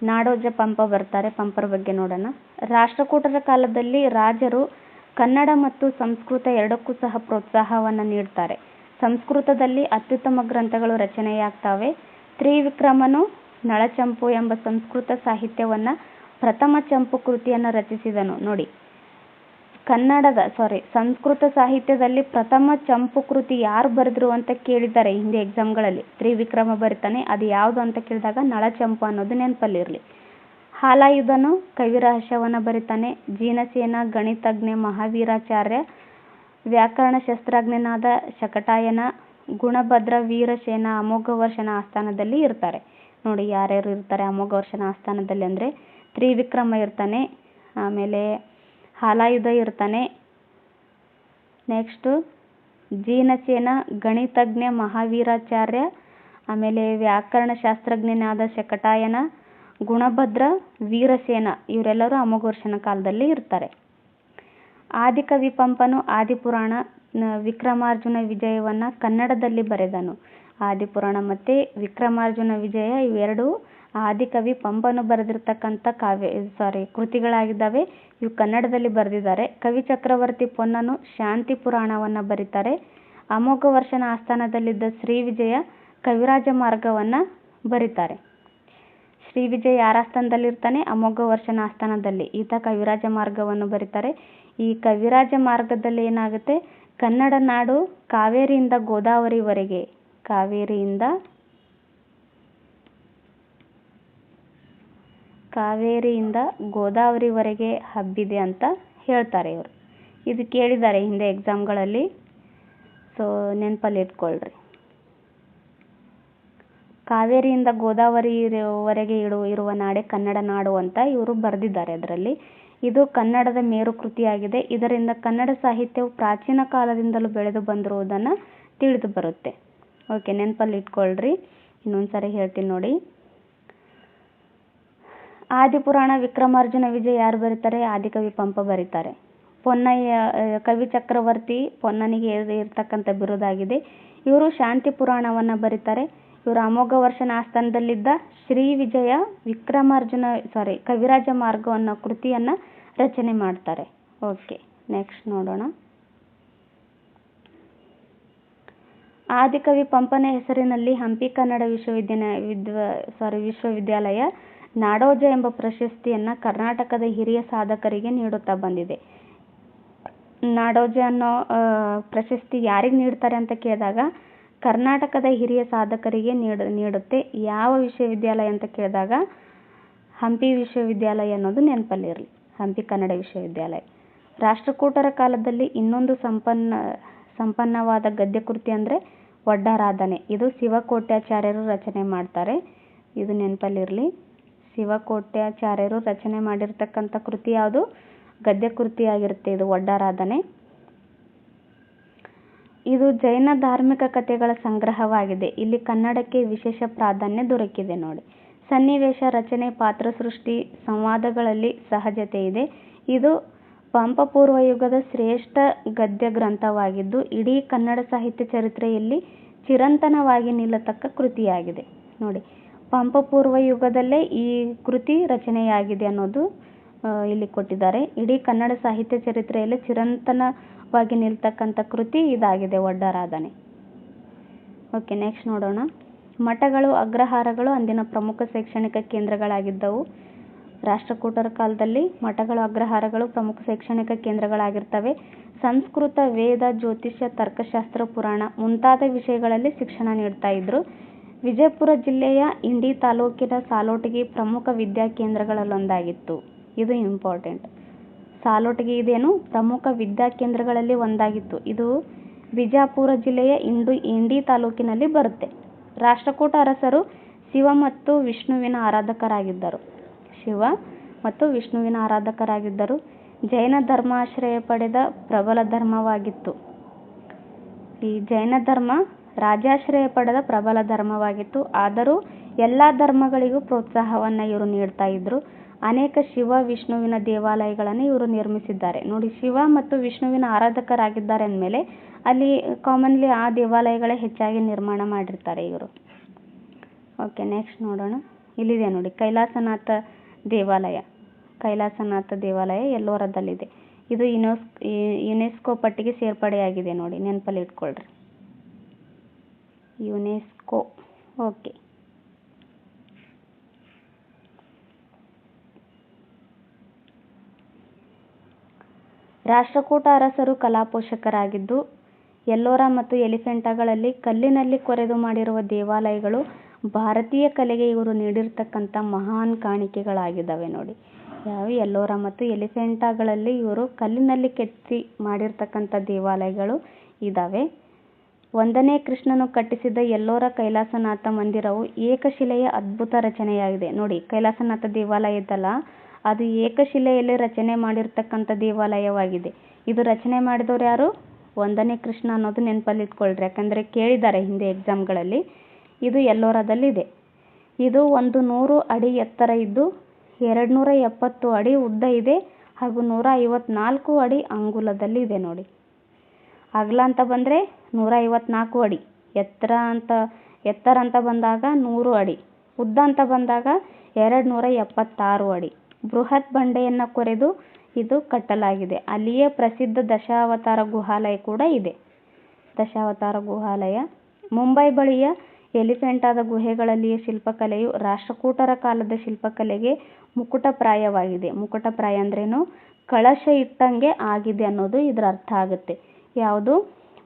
ನಾಡೋಜ ಪಂಪ ಬರ್ತಾರೆ. ಪಂಪರ ಬಗ್ಗೆ ನೋಡೋಣ. ರಾಷ್ಟ್ರಕೂಟರ ಕಾಲದಲ್ಲಿ ರಾಜರು ಕನ್ನಡ ಮತ್ತು ಸಂಸ್ಕೃತ ಎರಡಕ್ಕೂ ಸಹ ಪ್ರೋತ್ಸಾಹವನ್ನು ನೀಡ್ತಾರೆ. ಸಂಸ್ಕೃತದಲ್ಲಿ ಅತ್ಯುತ್ತಮ ಗ್ರಂಥಗಳು ರಚನೆಯಾಗ್ತವೆ. ತ್ರಿವಿಕ್ರಮನು ನಳಚಂಪು ಎಂಬ ಪ್ರಥಮ ಚಂಪು ಕೃತಿಯನ್ನು ರಚಿಸಿದನು ನೋಡಿ. ಸಂಸ್ಕೃತ ಸಾಹಿತ್ಯದಲ್ಲಿ ಪ್ರಥಮ ಚಂಪು ಕೃತಿ ಯಾರು ಬರೆದ್ರು ಅಂತ ಕೇಳಿದ್ದಾರೆ ಹಿಂದೆ ಎಕ್ಸಾಮ್ಗಳಲ್ಲಿ. ತ್ರಿವಿಕ್ರಮ ಬರೀತಾನೆ, ಅದು ಯಾವುದು ಅಂತ ಕೇಳಿದಾಗ ನಳಚಂಪು ಅನ್ನೋದು ನೆನಪಲ್ಲಿರಲಿ. ಹಾಲಾಯುಧನು ಕವಿರಹಸ್ಯವನ್ನು ಬರೀತಾನೆ. ಜೀನಸೇನ ಗಣಿತಜ್ಞ ಮಹಾವೀರಾಚಾರ್ಯ, ವ್ಯಾಕರಣ ಶಸ್ತ್ರಜ್ಞನಾದ ಶಕಟಾಯನ, ಗುಣಭದ್ರ ವೀರಸೇನ ಅಮೋಘವರ್ಷನ ಆಸ್ಥಾನದಲ್ಲಿ ಇರ್ತಾರೆ ನೋಡಿ. ಯಾರ್ಯಾರು ಇರ್ತಾರೆ ಅಮೋಘವರ್ಷನ ಆಸ್ಥಾನದಲ್ಲಿ ಅಂದರೆ ತ್ರಿವಿಕ್ರಮ ಇರ್ತಾನೆ, ಆಮೇಲೆ ಹಾಲಾಯುಧ ಇರ್ತಾನೆ, ನೆಕ್ಸ್ಟು ಜೀನಸೇನ ಗಣಿತಜ್ಞ ಮಹಾವೀರಾಚಾರ್ಯ, ಆಮೇಲೆ ವ್ಯಾಕರಣ ಶಾಸ್ತ್ರಜ್ಞನಾದ ಶಕಟಾಯನ, ಗುಣಭದ್ರ ವೀರಸೇನ ಇವರೆಲ್ಲರೂ ಅಮೋಘವರ್ಷನ ಕಾಲದಲ್ಲಿ ಇರ್ತಾರೆ. ಆದಿಕವಿ ಪಂಪನು ಆದಿಪುರಾಣ ವಿಕ್ರಮಾರ್ಜುನ ವಿಜಯವನ್ನು ಕನ್ನಡದಲ್ಲಿ ಬರೆದನು. ಆದಿಪುರಾಣ ಮತ್ತು ವಿಕ್ರಮಾರ್ಜುನ ವಿಜಯ ಇವೆರಡು ಆದಿಕವಿ ಪಂಪನು ಬರೆದಿರ್ತಕ್ಕಂಥ ಕೃತಿಗಳಾಗಿದ್ದಾವೆ. ಇವು ಕನ್ನಡದಲ್ಲಿ ಬರೆದಿದ್ದಾರೆ. ಕವಿ ಚಕ್ರವರ್ತಿ ಪೊನ್ನನು ಶಾಂತಿ ಪುರಾಣವನ್ನು ಬರೀತಾರೆ. ಅಮೋಘವರ್ಷನ ಆಸ್ಥಾನದಲ್ಲಿದ್ದ ಶ್ರೀವಿಜಯ ಕವಿರಾಜ ಮಾರ್ಗವನ್ನು ಬರೀತಾರೆ. ಶ್ರೀವಿಜಯ ಯಾರ ಆಸ್ಥಾನದಲ್ಲಿರ್ತಾನೆ? ಅಮೋಘವರ್ಷನ ಆಸ್ಥಾನದಲ್ಲಿ. ಈತ ಕವಿರಾಜ ಮಾರ್ಗವನ್ನು ಬರೀತಾರೆ. ಈ ಕವಿರಾಜ ಮಾರ್ಗದಲ್ಲಿ ಏನಾಗುತ್ತೆ, ಕನ್ನಡ ನಾಡು ಕಾವೇರಿಯಿಂದ ಗೋದಾವರಿವರೆಗೆ ಹಬ್ಬಿದೆ ಅಂತ ಹೇಳ್ತಾರೆ ಇವರು. ಇದು ಕೇಳಿದ್ದಾರೆ ಹಿಂದೆ ಎಕ್ಸಾಮ್ಗಳಲ್ಲಿ, ಸೊ ನೆನಪಲ್ಲಿ ಇಟ್ಕೊಳ್ರಿ. ಕಾವೇರಿಯಿಂದ ಗೋದಾವರಿವರೆಗೆ ಇರುವ ನಾಡೆ ಕನ್ನಡ ನಾಡು ಅಂತ ಇವರು ಬರೆದಿದ್ದಾರೆ ಅದರಲ್ಲಿ. ಇದು ಕನ್ನಡದ ಮೇರು ಕೃತಿಯಾಗಿದೆ. ಇದರಿಂದ ಕನ್ನಡ ಸಾಹಿತ್ಯವು ಪ್ರಾಚೀನ ಕಾಲದಿಂದಲೂ ಬೆಳೆದು ಬಂದಿರುವುದನ್ನು ತಿಳಿದು ಬರುತ್ತೆ. ಓಕೆ, ನೆನಪಲ್ಲಿ ಇಟ್ಕೊಳ್ರಿ. ಇನ್ನೊಂದ್ಸರಿ ಹೇಳ್ತೀನಿ ನೋಡಿ. ಆದಿಪುರಾಣ ವಿಕ್ರಮಾರ್ಜುನ ವಿಜಯ ಯಾರು ಬರೀತಾರೆ? ಆದಿಕವಿ ಪಂಪ ಬರೀತಾರೆ. ಪೊನ್ನಯ್ಯ ಕವಿ ಚಕ್ರವರ್ತಿ ಪೊನ್ನನಿಗೆ ಇರ್ತಕ್ಕಂಥ ಬಿರುದಾಗಿದೆ. ಇವರು ಶಾಂತಿ ಪುರಾಣವನ್ನು ಬರೀತಾರೆ. ಇವರು ಅಮೋಘ ವರ್ಷನ ಆಸ್ಥಾನದಲ್ಲಿದ್ದ ಶ್ರೀ ವಿಜಯ ಕವಿರಾಜ ಮಾರ್ಗ ಅನ್ನೋ ಕೃತಿಯನ್ನು ರಚನೆ ಮಾಡ್ತಾರೆ. ಓಕೆ, ನೆಕ್ಸ್ಟ್ ನೋಡೋಣ. ಆದಿಕವಿ ಪಂಪನ ಹೆಸರಿನಲ್ಲಿ ಹಂಪಿ ಕನ್ನಡ ವಿಶ್ವವಿದ್ಯಾಲಯ ನಾಡೋಜ ಎಂಬ ಪ್ರಶಸ್ತಿಯನ್ನು ಕರ್ನಾಟಕದ ಹಿರಿಯ ಸಾಧಕರಿಗೆ ನೀಡುತ್ತಾ ಬಂದಿದೆ. ನಾಡೋಜ ಅನ್ನೋ ಪ್ರಶಸ್ತಿ ಯಾರಿಗೆ ನೀಡ್ತಾರೆ ಅಂತ ಕೇಳಿದಾಗ ಕರ್ನಾಟಕದ ಹಿರಿಯ ಸಾಧಕರಿಗೆ ನೀಡುತ್ತೆ. ಯಾವ ವಿಶ್ವವಿದ್ಯಾಲಯ ಅಂತ ಕೇಳಿದಾಗ ಹಂಪಿ ವಿಶ್ವವಿದ್ಯಾಲಯ ಅನ್ನೋದು ನೆನಪಲ್ಲಿರಲಿ. ಹಂಪಿ ಕನ್ನಡ ವಿಶ್ವವಿದ್ಯಾಲಯ. ರಾಷ್ಟ್ರಕೂಟರ ಕಾಲದಲ್ಲಿ ಇನ್ನೊಂದು ಸಂಪನ್ನವಾದ ಗದ್ಯಕೃತಿ ಅಂದರೆ ಒಡ್ಡಾರಾಧನೆ. ಇದು ಶಿವಕೋಟ್ಯಾಚಾರ್ಯರು ರಚನೆ ಮಾಡ್ತಾರೆ. ಇದು ನೆನಪಲ್ಲಿರಲಿ. ಶಿವಕೋಟ್ಯಾಚಾರ್ಯರು ರಚನೆ ಮಾಡಿರ್ತಕ್ಕಂಥ ಕೃತಿ ಯಾವುದು? ಗದ್ಯಕೃತಿಯಾಗಿರುತ್ತೆ ಇದು ಒಡ್ಡಾರಾಧನೆ. ಇದು ಜೈನ ಧಾರ್ಮಿಕ ಕಥೆಗಳ ಸಂಗ್ರಹವಾಗಿದೆ. ಇಲ್ಲಿ ಕನ್ನಡಕ್ಕೆ ವಿಶೇಷ ಪ್ರಾಧಾನ್ಯ ದೊರಕಿದೆ ನೋಡಿ. ಸನ್ನಿವೇಶ ರಚನೆ, ಪಾತ್ರ ಸೃಷ್ಟಿ, ಸಂವಾದಗಳಲ್ಲಿ ಸಹಜತೆ ಇದೆ. ಇದು ಪಂಪ ಪೂರ್ವ ಯುಗದ ಶ್ರೇಷ್ಠ ಗದ್ಯ ಗ್ರಂಥವಾಗಿದ್ದು ಇಡೀ ಕನ್ನಡ ಸಾಹಿತ್ಯ ಚರಿತ್ರೆಯಲ್ಲಿ ಚಿರಂತನವಾಗಿ ನಿಲ್ಲತಕ್ಕ ಕೃತಿಯಾಗಿದೆ ನೋಡಿ. ಪಂಪ ಪೂರ್ವ ಯುಗದಲ್ಲೇ ಈ ಕೃತಿ ರಚನೆಯಾಗಿದೆ ಅನ್ನೋದು ಇಲ್ಲಿ ಕೊಟ್ಟಿದ್ದಾರೆ. ಇಡೀ ಕನ್ನಡ ಸಾಹಿತ್ಯ ಚರಿತ್ರೆಯಲ್ಲಿ ಚಿರಂತನವಾಗಿ ನಿಲ್ತಕ್ಕಂಥ ಕೃತಿ ಇದಾಗಿದೆ ಒಡ್ಡಾರಾಧನೆ. ಓಕೆ, ನೆಕ್ಸ್ಟ್ ನೋಡೋಣ. ಮಠಗಳು, ಅಗ್ರಹಾರಗಳು ಅಂದಿನ ಪ್ರಮುಖ ಶೈಕ್ಷಣಿಕ ಕೇಂದ್ರಗಳಾಗಿದ್ದವು. ರಾಷ್ಟ್ರಕೂಟರ ಕಾಲದಲ್ಲಿ ಮಠಗಳು, ಅಗ್ರಹಾರಗಳು ಪ್ರಮುಖ ಶೈಕ್ಷಣಿಕ ಕೇಂದ್ರಗಳಾಗಿರ್ತವೆ. ಸಂಸ್ಕೃತ, ವೇದ, ಜ್ಯೋತಿಷ್ಯ, ತರ್ಕಶಾಸ್ತ್ರ, ಪುರಾಣ ಮುಂತಾದ ವಿಷಯಗಳಲ್ಲಿ ಶಿಕ್ಷಣ ನೀಡ್ತಾ ಇದ್ರು. ವಿಜಯಪುರ ಜಿಲ್ಲೆಯ ಇಂಡಿ ತಾಲೂಕಿನ ಸಾಲೋಟಗಿ ಪ್ರಮುಖ ವಿದ್ಯಾಕೇಂದ್ರಗಳಲ್ಲೊಂದಾಗಿತ್ತು. ಇದು ಇಂಪಾರ್ಟೆಂಟ್. ಸಾಲೋಟಗಿ ಇದೇನು ಪ್ರಮುಖ ವಿದ್ಯಾಕೇಂದ್ರಗಳಲ್ಲಿ ಒಂದಾಗಿತ್ತು. ಇದು ವಿಜಯಪುರ ಜಿಲ್ಲೆಯ ಇಂಡಿ ತಾಲೂಕಿನಲ್ಲಿ ಬರುತ್ತೆ. ರಾಷ್ಟ್ರಕೂಟ ಅರಸರು ಶಿವ ಮತ್ತು ವಿಷ್ಣುವಿನ ಆರಾಧಕರಾಗಿದ್ದರು. ಜೈನ ಧರ್ಮಾಶ್ರಯ ಪಡೆದ ಪ್ರಬಲ ಧರ್ಮವಾಗಿತ್ತು. ಈ ಜೈನ ಧರ್ಮ ರಾಜಾಶ್ರಯ ಪಡೆದ ಪ್ರಬಲ ಧರ್ಮವಾಗಿತ್ತು. ಆದರೂ ಎಲ್ಲ ಧರ್ಮಗಳಿಗೂ ಪ್ರೋತ್ಸಾಹವನ್ನು ಇವರು ನೀಡ್ತಾ ಇದ್ರು. ಅನೇಕ ಶಿವ ವಿಷ್ಣುವಿನ ದೇವಾಲಯಗಳನ್ನು ಇವರು ನಿರ್ಮಿಸಿದ್ದಾರೆ ನೋಡಿ. ಶಿವ ಮತ್ತು ವಿಷ್ಣುವಿನ ಆರಾಧಕರಾಗಿದ್ದಾರೆ ಅಂದಮೇಲೆ ಅಲ್ಲಿ ಕಾಮನ್ಲಿ ಆ ದೇವಾಲಯಗಳೇ ಹೆಚ್ಚಾಗಿ ನಿರ್ಮಾಣ ಮಾಡಿರ್ತಾರೆ ಇವರು. ಓಕೆ, ನೆಕ್ಸ್ಟ್ ನೋಡೋಣ. ಇಲ್ಲಿದೆ ನೋಡಿ ಕೈಲಾಸನಾಥ ದೇವಾಲಯ ಎಲ್ಲೋರದಲ್ಲಿದೆ. ಇದು ಯುನೆಸ್ಕೋ ಪಟ್ಟಿಗೆ ಸೇರ್ಪಡೆಯಾಗಿದೆ ನೋಡಿ, ನೆನಪಲ್ಲಿ ಇಟ್ಕೊಳ್ರಿ. ಯುನೆಸ್ಕೋ. ಓಕೆ, ರಾಷ್ಟ್ರಕೂಟ ಅರಸರು ಕಲಾಪೋಷಕರಾಗಿದ್ದು ಎಲ್ಲೋರ ಮತ್ತು ಎಲಿಫೆಂಟಾಗಳಲ್ಲಿ ಕಲ್ಲಿನಲ್ಲಿ ಕೊರೆದು ಮಾಡಿರುವ ದೇವಾಲಯಗಳು ಭಾರತೀಯ ಕಲೆಗೆ ಇವರು ನೀಡಿರ್ತಕ್ಕಂಥ ಮಹಾನ್ ಕಾಣಿಕೆಗಳಾಗಿದ್ದಾವೆ ನೋಡಿ. ಯಾವ ಎಲ್ಲೋರ ಮತ್ತು ಎಲಿಫೆಂಟಾಗಳಲ್ಲಿ ಇವರು ಕಲ್ಲಿನಲ್ಲಿ ಕೆತ್ತಿ ಮಾಡಿರ್ತಕ್ಕಂಥ ದೇವಾಲಯಗಳು ಇದ್ದಾವೆ. 1ನೇ ಕೃಷ್ಣನು ಕಟ್ಟಿಸಿದ ಎಲ್ಲೋರ ಕೈಲಾಸನಾಥ ಮಂದಿರವು ಏಕಶಿಲೆಯ ಅದ್ಭುತ ರಚನೆಯಾಗಿದೆ ನೋಡಿ. ಕೈಲಾಸನಾಥ ದೇವಾಲಯ ಇದ್ದಲ್ಲ, ಅದು ಏಕಶಿಲೆಯಲ್ಲಿ ರಚನೆ ಮಾಡಿರ್ತಕ್ಕಂಥ ದೇವಾಲಯವಾಗಿದೆ. ಇದು ರಚನೆ ಮಾಡಿದವರು ಯಾರು? 1ನೇ ಕೃಷ್ಣ ಅನ್ನೋದು ನೆನಪಲ್ಲಿ ಇಟ್ಕೊಳ್ರಿ, ಯಾಕಂದರೆ ಕೇಳಿದ್ದಾರೆ ಹಿಂದೆ ಎಕ್ಸಾಮ್ಗಳಲ್ಲಿ. ಇದು ಎಲ್ಲೋರದಲ್ಲಿದೆ. ಇದು 100 ಅಡಿ ಎತ್ತರ ಇದ್ದು 270 ಅಡಿ ಉದ್ದ ಇದೆ ಹಾಗೂ 154 ಅಡಿ ಅಂಗುಲದಲ್ಲಿ ಇದೆ ನೋಡಿ. ಅಗಲ ಅಂತ ಬಂದರೆ 154 ಅಡಿ, ಎತ್ತರ ಅಂತ ಬಂದಾಗ 100 ಅಡಿ, ಉದ್ದ ಅಂತ ಬಂದಾಗ 276 ಅಡಿ. ಬೃಹತ್ ಬಂಡೆಯನ್ನು ಕೊರೆದು ಇದು ಕಟ್ಟಲಾಗಿದೆ. ಅಲ್ಲಿಯೇ ಪ್ರಸಿದ್ಧ ದಶಾವತಾರ ಗುಹಾಲಯ ಕೂಡ ಇದೆ. ದಶಾವತಾರ ಗುಹಾಲಯ ಮುಂಬೈ ಬಳಿಯ ಎಲಿಫೆಂಟಾದ ಗುಹೆಗಳಲ್ಲಿಯ ಶಿಲ್ಪಕಲೆಯು ರಾಷ್ಟ್ರಕೂಟರ ಕಾಲದ ಶಿಲ್ಪಕಲೆಗೆ ಮುಕುಟಪ್ರಾಯವಾಗಿದೆ. ಮುಕುಟಪ್ರಾಯ ಅಂದ್ರೇನು? ಕಳಶ ಇಟ್ಟಂಗೆ ಆಗಿದೆ ಅನ್ನೋದು ಇದರ ಅರ್ಥ ಆಗುತ್ತೆ. ಯಾವುದು?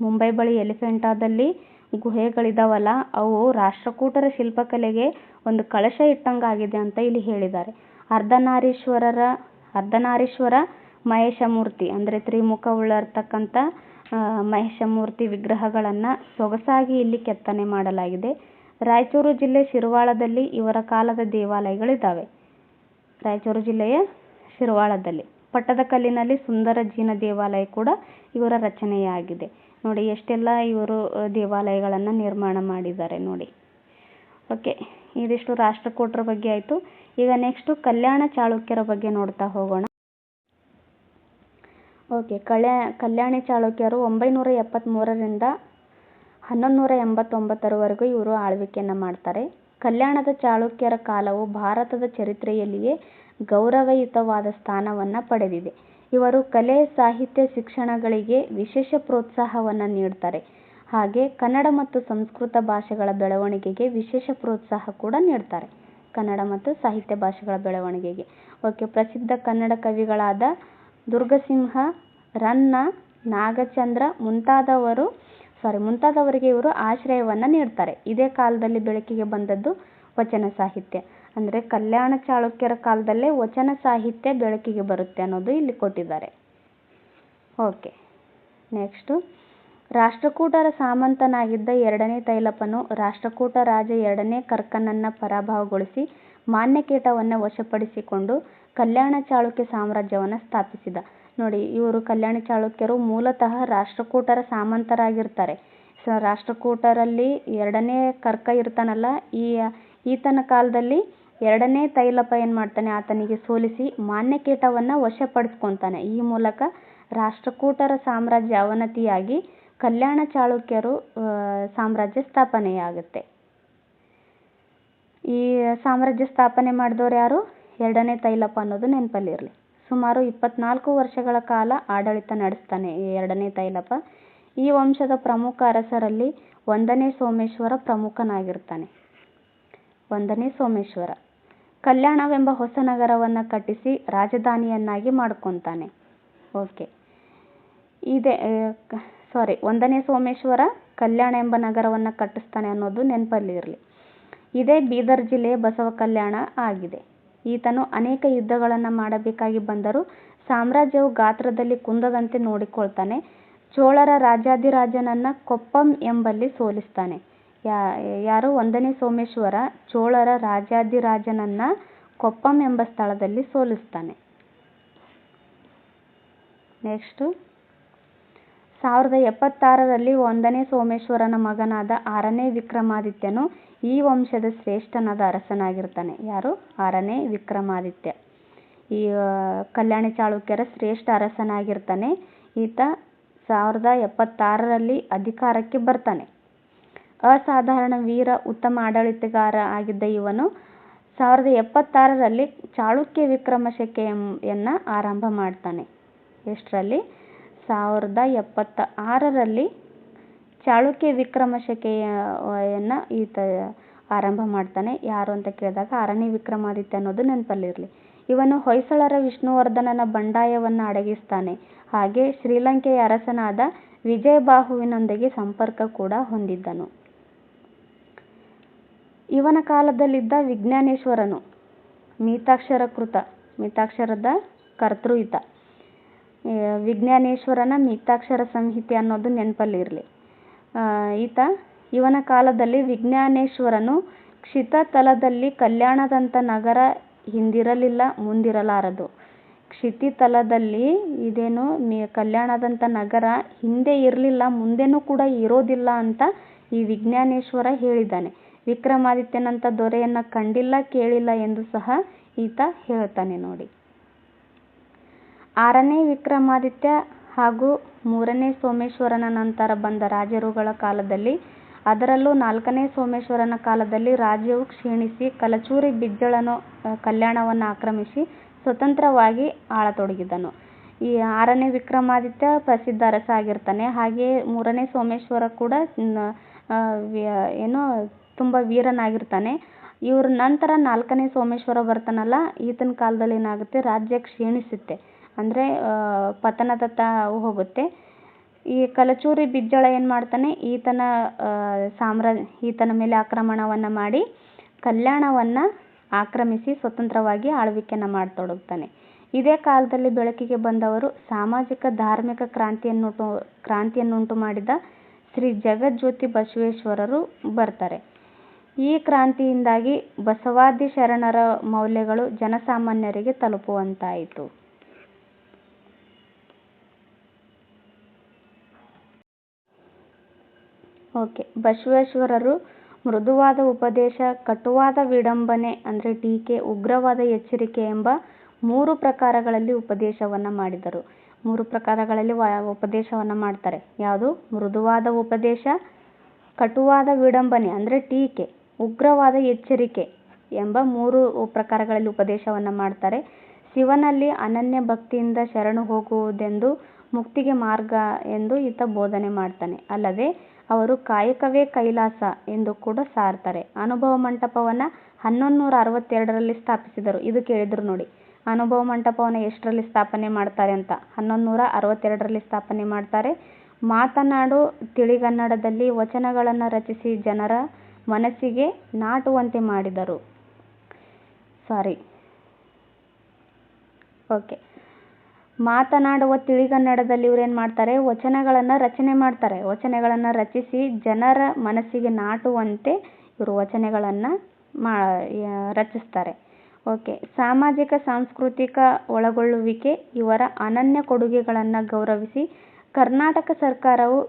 ಮುಂಬೈ ಬಳಿ ಎಲಿಫೆಂಟಾದಲ್ಲಿ ಗುಹೆಗಳಿದಾವಲ್ಲ, ಅವು ರಾಷ್ಟ್ರಕೂಟರ ಶಿಲ್ಪಕಲೆಗೆ ಒಂದು ಕಳಶ ಇಟ್ಟಂಗಾಗಿದೆ ಅಂತ ಇಲ್ಲಿ ಹೇಳಿದ್ದಾರೆ. ಅರ್ಧನಾರೀಶ್ವರ ಮಹೇಶಮೂರ್ತಿ ಅಂದರೆ ತ್ರಿಮುಖವುಳ್ಳಿರ್ತಕ್ಕಂಥ ಮಹೇಶಮೂರ್ತಿ ವಿಗ್ರಹಗಳನ್ನು ಸೊಗಸಾಗಿ ಇಲ್ಲಿ ಕೆತ್ತನೆ ಮಾಡಲಾಗಿದೆ. ರಾಯಚೂರು ಜಿಲ್ಲೆ ಶಿರವಾಳದಲ್ಲಿ ಇವರ ಕಾಲದ ದೇವಾಲಯಗಳಿದ್ದಾವೆ. ರಾಯಚೂರು ಜಿಲ್ಲೆಯ ಶಿರವಾಳದಲ್ಲಿ ಪಟ್ಟದಕಲ್ಲಿನಲ್ಲಿ ಸುಂದರ ಜಿನ ದೇವಾಲಯ ಕೂಡ ಇವರ ರಚನೆಯಾಗಿದೆ. ನೋಡಿ ಎಷ್ಟೆಲ್ಲ ಇವರು ದೇವಾಲಯಗಳನ್ನು ನಿರ್ಮಾಣ ಮಾಡಿದ್ದಾರೆ ನೋಡಿ. ಓಕೆ, ಇದಿಷ್ಟು ರಾಷ್ಟ್ರಕೂಟರ ಬಗ್ಗೆ ಆಯಿತು. ಈಗ ನೆಕ್ಸ್ಟು ಕಲ್ಯಾಣ ಚಾಳುಕ್ಯರ ಬಗ್ಗೆ ನೋಡ್ತಾ ಹೋಗೋಣ. ಓಕೆ, ಕಲ್ಯಾಣಿ ಚಾಳುಕ್ಯರು 973ರಿಂದ 1189ರವರೆಗೂ ಇವರು ಆಳ್ವಿಕೆಯನ್ನು ಮಾಡ್ತಾರೆ. ಕಲ್ಯಾಣದ ಚಾಳುಕ್ಯರ ಕಾಲವು ಭಾರತದ ಚರಿತ್ರೆಯಲ್ಲಿಯೇ ಗೌರವಯುತವಾದ ಸ್ಥಾನವನ್ನು ಪಡೆದಿದೆ. ಇವರು ಕಲೆ, ಸಾಹಿತ್ಯ, ಶಿಕ್ಷಣಗಳಿಗೆ ವಿಶೇಷ ಪ್ರೋತ್ಸಾಹವನ್ನು ನೀಡ್ತಾರೆ. ಹಾಗೆ ಕನ್ನಡ ಮತ್ತು ಸಂಸ್ಕೃತ ಭಾಷೆಗಳ ಬೆಳವಣಿಗೆಗೆ ವಿಶೇಷ ಪ್ರೋತ್ಸಾಹ ಕೂಡ ನೀಡ್ತಾರೆ. ಕನ್ನಡ ಮತ್ತು ಸಾಹಿತ್ಯ ಭಾಷೆಗಳ ಬೆಳವಣಿಗೆಗೆ. ಓಕೆ, ಪ್ರಸಿದ್ಧ ಕನ್ನಡ ಕವಿಗಳಾದ ದುರ್ಗಸಿಂಹ, ರನ್ನ, ನಾಗಚಂದ್ರ ಮುಂತಾದವರಿಗೆ ಇವರು ಆಶ್ರಯವನ್ನು ನೀಡ್ತಾರೆ. ಇದೇ ಕಾಲದಲ್ಲಿ ಬೆಳಕಿಗೆ ಬಂದದ್ದು ವಚನ ಸಾಹಿತ್ಯ. ಅಂದರೆ ಕಲ್ಯಾಣ ಚಾಳುಕ್ಯರ ಕಾಲದಲ್ಲೇ ವಚನ ಸಾಹಿತ್ಯ ಬೆಳಕಿಗೆ ಬರುತ್ತೆ ಅನ್ನೋದು ಇಲ್ಲಿ ಕೊಟ್ಟಿದ್ದಾರೆ. ಓಕೆ, ನೆಕ್ಸ್ಟು ರಾಷ್ಟ್ರಕೂಟರ ಸಾಮಂತನಾಗಿದ್ದ 2ನೇ ತೈಲಪನು ರಾಷ್ಟ್ರಕೂಟ ರಾಜ 2ನೇ ಕರ್ಕನನ್ನು ಪರಾಭವಗೊಳಿಸಿ ಮಾನ್ಯಕೇಟವನ್ನು ವಶಪಡಿಸಿಕೊಂಡು ಕಲ್ಯಾಣ ಚಾಳುಕ್ಯ ಸಾಮ್ರಾಜ್ಯವನ್ನು ಸ್ಥಾಪಿಸಿದ. ನೋಡಿ, ಇವರು ಕಲ್ಯಾಣ ಚಾಳುಕ್ಯರು ಮೂಲತಃ ರಾಷ್ಟ್ರಕೂಟರ ಸಾಮಂತರಾಗಿರ್ತಾರೆ. ರಾಷ್ಟ್ರಕೂಟರಲ್ಲಿ 2ನೇ ಕರ್ಕ ಇರ್ತಾನಲ್ಲ, ಈತನ ಕಾಲದಲ್ಲಿ 2ನೇ ತೈಲಪ ಏನು ಮಾಡ್ತಾನೆ, ಆತನಿಗೆ ಸೋಲಿಸಿ ಮಾನ್ಯಕೇಟವನ್ನು ವಶಪಡಿಸ್ಕೊತಾನೆ. ಈ ಮೂಲಕ ರಾಷ್ಟ್ರಕೂಟರ ಸಾಮ್ರಾಜ್ಯ ಅವನತಿಯಾಗಿ ಕಲ್ಯಾಣ ಚಾಳುಕ್ಯರು ಸಾಮ್ರಾಜ್ಯ ಸ್ಥಾಪನೆಯಾಗುತ್ತೆ. ಈ ಸಾಮ್ರಾಜ್ಯ ಸ್ಥಾಪನೆ ಮಾಡಿದವರು ಯಾರು? 2ನೇ ತೈಲಪ ಅನ್ನೋದು ನೆನಪಲ್ಲಿರಲಿ. ಸುಮಾರು 24 ವರ್ಷಗಳ ಕಾಲ ಆಡಳಿತ ನಡೆಸ್ತಾನೆ ಈ 2ನೇ ತೈಲಪ. ಈ ವಂಶದ ಪ್ರಮುಖ ಅರಸರಲ್ಲಿ 1ನೇ ಸೋಮೇಶ್ವರ ಪ್ರಮುಖನಾಗಿರ್ತಾನೆ. 1ನೇ ಸೋಮೇಶ್ವರ ಕಲ್ಯಾಣವೆಂಬ ಹೊಸ ನಗರವನ್ನು ಕಟ್ಟಿಸಿ ರಾಜಧಾನಿಯನ್ನಾಗಿ ಮಾಡ್ಕೊತಾನೆ. ಓಕೆ, 1ನೇ ಸೋಮೇಶ್ವರ ಕಲ್ಯಾಣ ಎಂಬ ನಗರವನ್ನು ಕಟ್ಟಿಸ್ತಾನೆ ಅನ್ನೋದು ನೆನಪಲ್ಲಿರಲಿ. ಇದೇ ಬೀದರ್ ಜಿಲ್ಲೆಯ ಬಸವ ಕಲ್ಯಾಣ ಆಗಿದೆ. ಈತನು ಅನೇಕ ಯುದ್ಧಗಳನ್ನು ಮಾಡಬೇಕಾಗಿ ಬಂದರೂ ಸಾಮ್ರಾಜ್ಯವು ಗಾತ್ರದಲ್ಲಿ ಕುಂದದಂತೆ ನೋಡಿಕೊಳ್ತಾನೆ. ಚೋಳರ ರಾಜಾಧಿರಾಜನನ್ನು ಕೊಪ್ಪಂ ಎಂಬಲ್ಲಿ ಸೋಲಿಸ್ತಾನೆ. ಯಾರು? 1ನೇ ಸೋಮೇಶ್ವರ ಚೋಳರ ರಾಜಾಧಿರಾಜನನ್ನು ಕೊಪ್ಪಂ ಎಂಬ ಸ್ಥಳದಲ್ಲಿ ಸೋಲಿಸ್ತಾನೆ. ನೆಕ್ಸ್ಟು 1076ರಲ್ಲಿ 1ನೇ ಸೋಮೇಶ್ವರನ ಮಗನಾದ 6ನೇ ವಿಕ್ರಮಾದಿತ್ಯನು ಈ ವಂಶದ ಶ್ರೇಷ್ಠನಾದ ಅರಸನಾಗಿರ್ತಾನೆ. ಯಾರು? 6ನೇ ವಿಕ್ರಮಾದಿತ್ಯ ಈ ಕಲ್ಯಾಣಿ ಚಾಳುಕ್ಯರ ಶ್ರೇಷ್ಠ ಅರಸನಾಗಿರ್ತಾನೆ. ಈತ 1076ರಲ್ಲಿ ಅಧಿಕಾರಕ್ಕೆ ಬರ್ತಾನೆ. ಅಸಾಧಾರಣ ವೀರ, ಉತ್ತಮ ಆಡಳಿತಗಾರ ಆಗಿದ್ದ ಇವನು 1076ರಲ್ಲಿ ಚಾಳುಕ್ಯ ವಿಕ್ರಮ ಶಕೆಯನ್ನು ಆರಂಭ ಮಾಡ್ತಾನೆ. ಎಷ್ಟರಲ್ಲಿ? 1076ರಲ್ಲಿ ಚಾಳುಕ್ಯ ವಿಕ್ರಮ ಶಕೆಯನ್ನು ಈತ ಆರಂಭ ಮಾಡ್ತಾನೆ. ಯಾರು ಅಂತ ಕೇಳಿದಾಗ 6ನೇ ವಿಕ್ರಮಾದಿತ್ಯ ಅನ್ನೋದು ನೆನಪಲ್ಲಿರಲಿ. ಇವನು ಹೊಯ್ಸಳರ ವಿಷ್ಣುವರ್ಧನನ ಬಂಡಾಯವನ್ನು ಅಡಗಿಸ್ತಾನೆ. ಹಾಗೆ ಶ್ರೀಲಂಕೆಯ ಅರಸನಾದ ವಿಜಯಬಾಹುವಿನೊಂದಿಗೆ ಸಂಪರ್ಕ ಕೂಡ ಹೊಂದಿದ್ದನು. ಇವನ ಕಾಲದಲ್ಲಿದ್ದ ವಿಜ್ಞಾನೇಶ್ವರನು ಮಿತಾಕ್ಷರದ ಕರ್ತೃ ಈತ. ವಿಜ್ಞಾನೇಶ್ವರನ ಮಿತಾಕ್ಷರ ಸಂಹಿತೆ ಅನ್ನೋದು ನೆನಪಲ್ಲಿರಲಿ. ಇವನ ಕಾಲದಲ್ಲಿ ವಿಜ್ಞಾನೇಶ್ವರನು ಕ್ಷಿತತಲದಲ್ಲಿ ಕಲ್ಯಾಣದಂಥ ನಗರ ಹಿಂದಿರಲಿಲ್ಲ, ಮುಂದಿರಲಾರದು. ಕ್ಷಿತಿತಲದಲ್ಲಿ ಇದೇನು ಕಲ್ಯಾಣದಂಥ ನಗರ ಹಿಂದೆ ಇರಲಿಲ್ಲ, ಮುಂದೆನೂ ಕೂಡ ಇರೋದಿಲ್ಲ ಅಂತ ಈ ವಿಜ್ಞಾನೇಶ್ವರ ಹೇಳಿದ್ದಾನೆ. ವಿಕ್ರಮಾದಿತ್ಯನಂಥ ದೊರೆಯನ್ನು ಕಂಡಿಲ್ಲ, ಕೇಳಿಲ್ಲ ಎಂದು ಸಹ ಈತ ಹೇಳ್ತಾನೆ ನೋಡಿ. 6ನೇ ವಿಕ್ರಮಾದಿತ್ಯ ಹಾಗೂ 3ನೇ ಸೋಮೇಶ್ವರನ ನಂತರ ಬಂದ ರಾಜರುಗಳ ಕಾಲದಲ್ಲಿ, ಅದರಲ್ಲೂ 4ನೇ ಸೋಮೇಶ್ವರನ ಕಾಲದಲ್ಲಿ ರಾಜ್ಯವು ಕ್ಷೀಣಿಸಿ ಕಲಚೂರಿ ಬಿಜ್ಜಳನು ಕಲ್ಯಾಣವನ್ನು ಆಕ್ರಮಿಸಿ ಸ್ವತಂತ್ರವಾಗಿ ಆಳತೊಡಗಿದನು. ಈ 6ನೇ ವಿಕ್ರಮಾದಿತ್ಯ ಪ್ರಸಿದ್ಧ ಅರಸ ಆಗಿರ್ತಾನೆ. ಹಾಗೆಯೇ 3ನೇ ಸೋಮೇಶ್ವರ ಕೂಡ ತುಂಬ ವೀರನಾಗಿರ್ತಾನೆ. ಇವ್ರ ನಂತರ 4ನೇ ಸೋಮೇಶ್ವರ ಬರ್ತಾನಲ್ಲ, ಈತನ ಕಾಲದಲ್ಲಿ ಏನಾಗುತ್ತೆ, ರಾಜ್ಯ ಕ್ಷೀಣಿಸುತ್ತೆ, ಅಂದರೆ ಪತನದತ್ತ ಹೋಗುತ್ತೆ. ಈ ಕಲಚೂರಿ ಬಿಜ್ಜಳ ಏನು ಮಾಡ್ತಾನೆ, ಈತನ ಮೇಲೆ ಆಕ್ರಮಣವನ್ನು ಮಾಡಿ ಕಲ್ಯಾಣವನ್ನು ಆಕ್ರಮಿಸಿ ಸ್ವತಂತ್ರವಾಗಿ ಆಳ್ವಿಕೆಯನ್ನು ಮಾಡತೊಡಗ್ತಾನೆ. ಇದೇ ಕಾಲದಲ್ಲಿ ಬೆಳಕಿಗೆ ಬಂದವರು ಸಾಮಾಜಿಕ ಧಾರ್ಮಿಕ ಕ್ರಾಂತಿಯನ್ನುಂಟು ಮಾಡಿದ ಶ್ರೀ ಜಗಜ್ಯೋತಿ ಬಸವೇಶ್ವರರು ಬರ್ತಾರೆ. ಈ ಕ್ರಾಂತಿಯಿಂದಾಗಿ ಬಸವಾದಿ ಶರಣರ ಮೌಲ್ಯಗಳು ಜನಸಾಮಾನ್ಯರಿಗೆ ತಲುಪುವಂತಾಯಿತು. ಬಸವೇಶ್ವರರು ಮೃದುವಾದ ಉಪದೇಶ, ಕಟುವಾದ ವಿಡಂಬನೆ ಅಂದರೆ ಟೀಕೆ, ಉಗ್ರವಾದ ಎಚ್ಚರಿಕೆ ಎಂಬ 3 ಪ್ರಕಾರಗಳಲ್ಲಿ ಉಪದೇಶವನ್ನು ಮಾಡಿದರು. 3 ಪ್ರಕಾರಗಳಲ್ಲಿ ಉಪದೇಶವನ್ನು ಮಾಡ್ತಾರೆ. ಯಾವುದು? ಮೃದುವಾದ ಉಪದೇಶ, ಕಟುವಾದ ವಿಡಂಬನೆ ಅಂದರೆ ಟೀಕೆ, ಉಗ್ರವಾದ ಎಚ್ಚರಿಕೆ ಎಂಬ 3 ಪ್ರಕಾರಗಳಲ್ಲಿ ಉಪದೇಶವನ್ನು ಮಾಡ್ತಾರೆ. ಶಿವನಲ್ಲಿ ಅನನ್ಯ ಭಕ್ತಿಯಿಂದ ಶರಣು ಹೋಗುವುದೆಂದು ಮುಕ್ತಿಗೆ ಮಾರ್ಗ ಎಂದು ಈತ ಬೋಧನೆ ಮಾಡ್ತಾನೆ. ಅಲ್ಲದೆ ಅವರು ಕಾಯಕವೇ ಕೈಲಾಸ ಎಂದು ಕೂಡ ಸಾರ್ತಾರೆ. ಅನುಭವ ಮಂಟಪವನ್ನು 1162ರಲ್ಲಿ ಸ್ಥಾಪಿಸಿದರು. ಇದು ಕೇಳಿದ್ರು ನೋಡಿ, ಅನುಭವ ಮಂಟಪವನ್ನು ಎಷ್ಟರಲ್ಲಿ ಸ್ಥಾಪನೆ ಮಾಡ್ತಾರೆ ಅಂತ? 1162ರಲ್ಲಿ ಸ್ಥಾಪನೆ ಮಾಡ್ತಾರೆ. ಮಾತನಾಡು ತಿಳಿಗನ್ನಡದಲ್ಲಿ ವಚನಗಳನ್ನು ರಚಿಸಿ ಜನರ ಮನಸ್ಸಿಗೆ ನಾಟುವಂತೆ ಮಾಡಿದರು. ಮಾತನಾಡುವ ತಿಳಿಗನ್ನಡದಲ್ಲಿ ಇವ್ರು ಏನು ಮಾಡ್ತಾರೆ, ವಚನಗಳನ್ನು ರಚನೆ ಮಾಡ್ತಾರೆ. ವಚನಗಳನ್ನು ರಚಿಸಿ ಜನರ ಮನಸ್ಸಿಗೆ ನಾಟುವಂತೆ ಇವರು ವಚನಗಳನ್ನು ರಚಿಸ್ತಾರೆ. ಸಾಮಾಜಿಕ ಸಾಂಸ್ಕೃತಿಕ ಒಳಗೊಳ್ಳುವಿಕೆ ಇವರ ಅನನ್ಯ ಕೊಡುಗೆಗಳನ್ನು ಗೌರವಿಸಿ ಕರ್ನಾಟಕ ಸರ್ಕಾರವು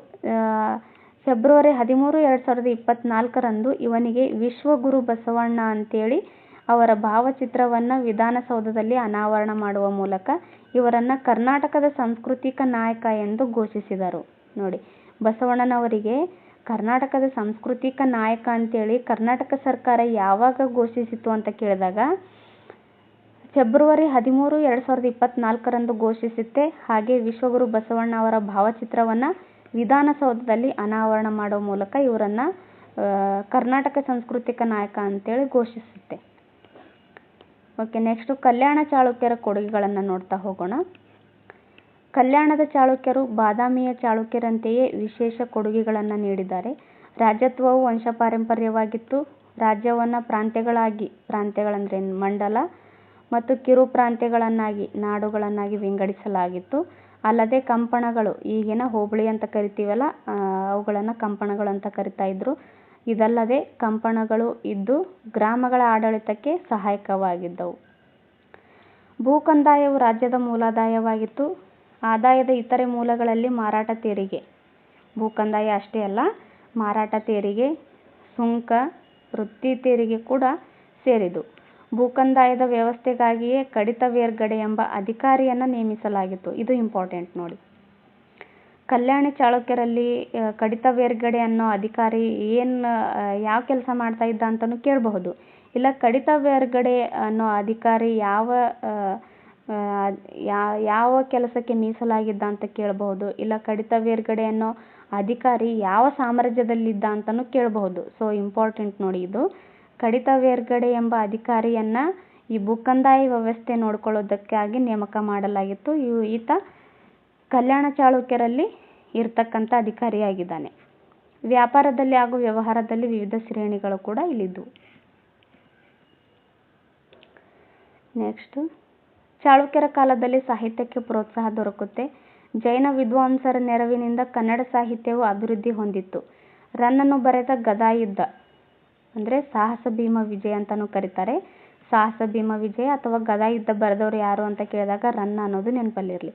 ಫೆಬ್ರವರಿ 13, 2024ರಂದು ಇವನಿಗೆ ವಿಶ್ವಗುರು ಬಸವಣ್ಣ ಅಂತೇಳಿ ಅವರ ಭಾವಚಿತ್ರವನ್ನು ವಿಧಾನಸೌಧದಲ್ಲಿ ಅನಾವರಣ ಮಾಡುವ ಮೂಲಕ ಇವರನ್ನು ಕರ್ನಾಟಕದ ಸಾಂಸ್ಕೃತಿಕ ನಾಯಕ ಎಂದು ಘೋಷಿಸಿದರು. ನೋಡಿ, ಬಸವಣ್ಣನವರಿಗೆ ಕರ್ನಾಟಕದ ಸಾಂಸ್ಕೃತಿಕ ನಾಯಕ ಅಂತೇಳಿ ಕರ್ನಾಟಕ ಸರ್ಕಾರ ಯಾವಾಗ ಘೋಷಿಸಿತು ಅಂತ ಕೇಳಿದಾಗ ಫೆಬ್ರವರಿ 13, 2024ರಂದು ಘೋಷಿಸುತ್ತೆ. ಹಾಗೆ ವಿಶ್ವಗುರು ಬಸವಣ್ಣ ಅವರ ಭಾವಚಿತ್ರವನ್ನು ವಿಧಾನಸೌಧದಲ್ಲಿ ಅನಾವರಣ ಮಾಡುವ ಮೂಲಕ ಇವರನ್ನು ಕರ್ನಾಟಕ ಸಾಂಸ್ಕೃತಿಕ ನಾಯಕ ಅಂತೇಳಿ ಘೋಷಿಸುತ್ತೆ. ನೆಕ್ಸ್ಟ್ ಕಲ್ಯಾಣ ಚಾಳುಕ್ಯರ ಕೊಡುಗೆಗಳನ್ನು ನೋಡ್ತಾ ಹೋಗೋಣ. ಕಲ್ಯಾಣದ ಚಾಳುಕ್ಯರು ಬಾದಾಮಿಯ ಚಾಳುಕ್ಯರಂತೆಯೇ ವಿಶೇಷ ಕೊಡುಗೆಗಳನ್ನು ನೀಡಿದ್ದಾರೆ. ರಾಜ್ಯತ್ವವು ವಂಶಪಾರಂಪರ್ಯವಾಗಿತ್ತು. ರಾಜ್ಯವನ್ನು ಪ್ರಾಂತ್ಯಗಳಂದ್ರೆ ಮಂಡಲ ಮತ್ತು ಕಿರು ಪ್ರಾಂತ್ಯಗಳನ್ನಾಗಿ ನಾಡುಗಳನ್ನಾಗಿ ವಿಂಗಡಿಸಲಾಗಿತ್ತು. ಅಲ್ಲದೆ ಕಂಪಣಗಳು, ಈಗಿನ ಹೋಬಳಿ ಅಂತ ಕರಿತೀವಲ್ಲ, ಅವುಗಳನ್ನು ಕಂಪಣಗಳು ಅಂತ ಕರಿತಾ ಇದ್ರು. ಇದಲ್ಲದೆ ಕಂಪಣಗಳು ಇದ್ದು ಗ್ರಾಮಗಳ ಆಡಳಿತಕ್ಕೆ ಸಹಾಯಕವಾಗಿದ್ದವು. ಭೂಕಂದಾಯವು ರಾಜ್ಯದ ಮೂಲಾದಾಯವಾಗಿತ್ತು. ಆದಾಯದ ಇತರೆ ಮೂಲಗಳಲ್ಲಿ ಮಾರಾಟ ತೆರಿಗೆ, ಭೂಕಂದಾಯ ಅಷ್ಟೇ ಅಲ್ಲ, ಮಾರಾಟ ತೆರಿಗೆ, ಸುಂಕ, ವೃತ್ತಿ ತೆರಿಗೆ ಕೂಡ ಸೇರಿದು. ಭೂಕಂದಾಯದ ವ್ಯವಸ್ಥೆಗಾಗಿಯೇ ಕಡಿತ ವೇರ್ಗಡೆ ಎಂಬ ಅಧಿಕಾರಿಯನ್ನು ನೇಮಿಸಲಾಗಿತ್ತು. ಇದು ಇಂಪಾರ್ಟೆಂಟ್ ನೋಡಿ. ಕಲ್ಯಾಣಿ ಚಾಳುಕ್ಯರಲ್ಲಿ ಕಡಿತ ವೇರ್ಗಡೆ ಅನ್ನೋ ಅಧಿಕಾರಿ ಯಾವ ಕೆಲಸ ಮಾಡ್ತಾ ಇದ್ದ ಅಂತಲೂ ಕೇಳಬಹುದು. ಇಲ್ಲ ಕಡಿತ ವೇರ್ಗಡೆ ಅನ್ನೋ ಅಧಿಕಾರಿ ಯಾವ ಕೆಲಸಕ್ಕೆ ಮೀಸಲಾಗಿದ್ದ ಅಂತ ಕೇಳಬಹುದು. ಇಲ್ಲ ಕಡಿತ ವೇರ್ಗಡೆ ಅನ್ನೋ ಅಧಿಕಾರಿ ಯಾವ ಸಾಮ್ರಾಜ್ಯದಲ್ಲಿದ್ದ ಅಂತಲೂ ಕೇಳಬಹುದು. ಸೊ ಇಂಪಾರ್ಟೆಂಟ್ ನೋಡಿ ಇದು. ಕಡಿತ ವೇರ್ಗಡೆ ಎಂಬ ಅಧಿಕಾರಿಯನ್ನು ಈ ಭೂಕಂದಾಯ ವ್ಯವಸ್ಥೆ ನೋಡ್ಕೊಳ್ಳೋದಕ್ಕಾಗಿ ನೇಮಕ ಮಾಡಲಾಗಿತ್ತು. ಈತ ಕಲ್ಯಾಣ ಚಾಳುಕ್ಯರಲ್ಲಿ ಇರ್ತಕ್ಕಂಥ ಅಧಿಕಾರಿಯಾಗಿದ್ದಾನೆ. ವ್ಯಾಪಾರದಲ್ಲಿ ಹಾಗೂ ವ್ಯವಹಾರದಲ್ಲಿ ವಿವಿಧ ಶ್ರೇಣಿಗಳು ಕೂಡ ಇಲ್ಲಿದ್ದವು. ನೆಕ್ಸ್ಟ್, ಚಾಳುಕ್ಯರ ಕಾಲದಲ್ಲಿ ಸಾಹಿತ್ಯಕ್ಕೆ ಪ್ರೋತ್ಸಾಹ ದೊರಕುತ್ತೆ. ಜೈನ ವಿದ್ವಾಂಸರ ನೆರವಿನಿಂದ ಕನ್ನಡ ಸಾಹಿತ್ಯವು ಅಭಿವೃದ್ಧಿ ಹೊಂದಿತ್ತು. ರನ್ನನು ಬರೆದ ಗದಾಯುದ್ಧ ಅಂದರೆ ಸಾಹಸ ಭೀಮ ವಿಜಯ ಅಂತಲೂ ಕರೀತಾರೆ. ಸಾಹಸ ಭೀಮ ವಿಜಯ ಅಥವಾ ಗದಾಯುದ್ಧ ಬರೆದವರು ಯಾರು ಅಂತ ಕೇಳಿದಾಗ ರನ್ನ ಅನ್ನೋದು ನೆನಪಲ್ಲಿರಲಿ.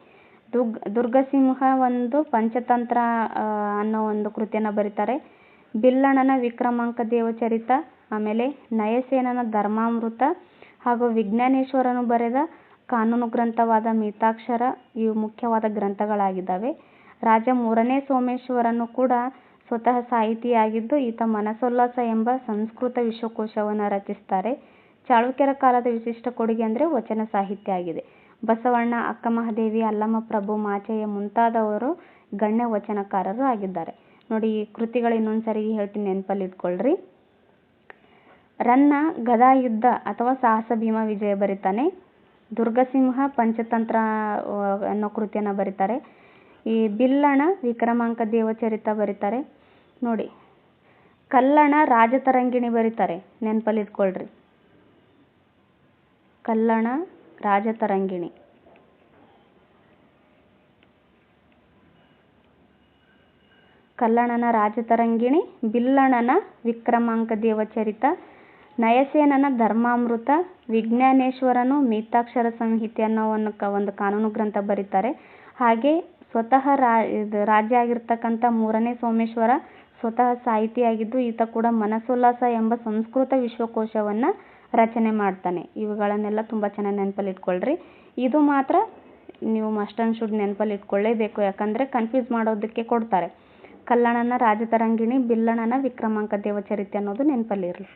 ದುರ್ಗಸಿಂಹ ಒಂದು ಪಂಚತಂತ್ರ ಅನ್ನೋ ಒಂದು ಕೃತಿಯನ್ನು ಬರೀತಾರೆ. ಬಿಲ್ಲಣ್ಣನ ವಿಕ್ರಮಾಂಕ ದೇವಚರಿತ, ಆಮೇಲೆ ನಯಸೇನನ ಧರ್ಮಾಮೃತ ಹಾಗೂ ವಿಜ್ಞಾನೇಶ್ವರನು ಬರೆದ ಕಾನೂನು ಗ್ರಂಥವಾದ ಮಿತಾಕ್ಷರ ಇವು ಮುಖ್ಯವಾದ ಗ್ರಂಥಗಳಾಗಿದ್ದಾವೆ. ರಾಜ 3ನೇ ಸೋಮೇಶ್ವರನು ಕೂಡ ಸ್ವತಃ ಸಾಹಿತಿಯಾಗಿದ್ದು ಈತ ಮನಸೋಲ್ಲಾಸ ಎಂಬ ಸಂಸ್ಕೃತ ವಿಶ್ವಕೋಶವನ್ನು ರಚಿಸ್ತಾರೆ. ಚಾಳುಕ್ಯರ ಕಾಲದ ವಿಶಿಷ್ಟ ಕೊಡುಗೆ ಅಂದರೆ ವಚನ ಸಾಹಿತ್ಯ ಆಗಿದೆ. ಬಸವಣ್ಣ, ಅಕ್ಕಮಹಾದೇವಿ, ಅಲ್ಲಮ ಪ್ರಭು, ಮಾಚಯ್ಯ ಮುಂತಾದವರು ಗಣ್ಯ ವಚನಕಾರರು ಆಗಿದ್ದಾರೆ. ನೋಡಿ, ಈ ಕೃತಿಗಳು ಇನ್ನೊಂದು ಸರಿ ಹೇಳ್ತೀನಿ, ನೆನಪಲ್ಲಿ ಇಟ್ಕೊಳ್ರಿ. ರನ್ನ ಗದಾಯುದ್ಧ ಅಥವಾ ಸಾಹಸ ಭೀಮ ವಿಜಯ ಬರೀತಾನೆ. ದುರ್ಗಸಿಂಹ ಪಂಚತಂತ್ರ ಅನ್ನೋ ಕೃತಿಯನ್ನು ಬರೀತಾರೆ. ಈ ಬಿಲ್ಲಣ ವಿಕ್ರಮಾಂಕ ದೇವಚರಿತ ಬರೀತಾರೆ. ನೋಡಿ, ಕಲ್ಲಣ ರಾಜತರಂಗಿಣಿ ಬರೀತಾರೆ, ನೆನಪಲ್ಲಿ ಇಟ್ಕೊಳ್ರಿ. ಕಲ್ಲಣ ರಾಜತರಂಗಿಣಿ. ಕಲ್ಲಣನ ರಾಜತರಂಗಿಣಿ, ಬಿಲ್ಲಣನ ವಿಕ್ರಮಾಂಕ ದೇವಚರಿತ, ನಯಸೇನನ ಧರ್ಮಾಮೃತ, ವಿಜ್ಞಾನೇಶ್ವರನು ಮಿತಾಕ್ಷರ ಸಂಹಿತೆ ಅನ್ನೋ ಒಂದು ಕಾನೂನು ಗ್ರಂಥ ಬರೀತಾರೆ. ಹಾಗೆ ಸ್ವತಃ ರಾಜ್ಯ ಆಗಿರ್ತಕ್ಕಂಥ ಮೂರನೇ ಸೋಮೇಶ್ವರ ಸ್ವತಃ ಸಾಹಿತಿಯಾಗಿದ್ದು ಈತ ಕೂಡ ಮನಸೋಲ್ಲಾಸ ಎಂಬ ಸಂಸ್ಕೃತ ವಿಶ್ವಕೋಶವನ್ನು ರಚನೆ ಮಾಡ್ತಾನೆ. ಇವುಗಳನ್ನೆಲ್ಲ ತುಂಬ ಚೆನ್ನಾಗಿ ನೆನಪಲ್ಲಿ ಇಟ್ಕೊಳ್ರಿ. ಇದು ಮಾತ್ರ ನೀವು ಮಸ್ಟ್ ಆ್ಯಂಡ್ ಶುಡ್ ನೆನಪಲ್ಲಿ ಇಟ್ಕೊಳ್ಳೇಬೇಕು, ಯಾಕಂದರೆ ಕನ್ಫ್ಯೂಸ್ ಮಾಡೋದಕ್ಕೆ ಕೊಡ್ತಾರೆ. ಕಲ್ಲಣನ ರಾಜತರಂಗಿಣಿ, ಬಿಲ್ಲಣನ ವಿಕ್ರಮಾಂಕ ದೇವಚರಿತೆ ಅನ್ನೋದು ನೆನಪಲ್ಲಿ ಇರಲಿ.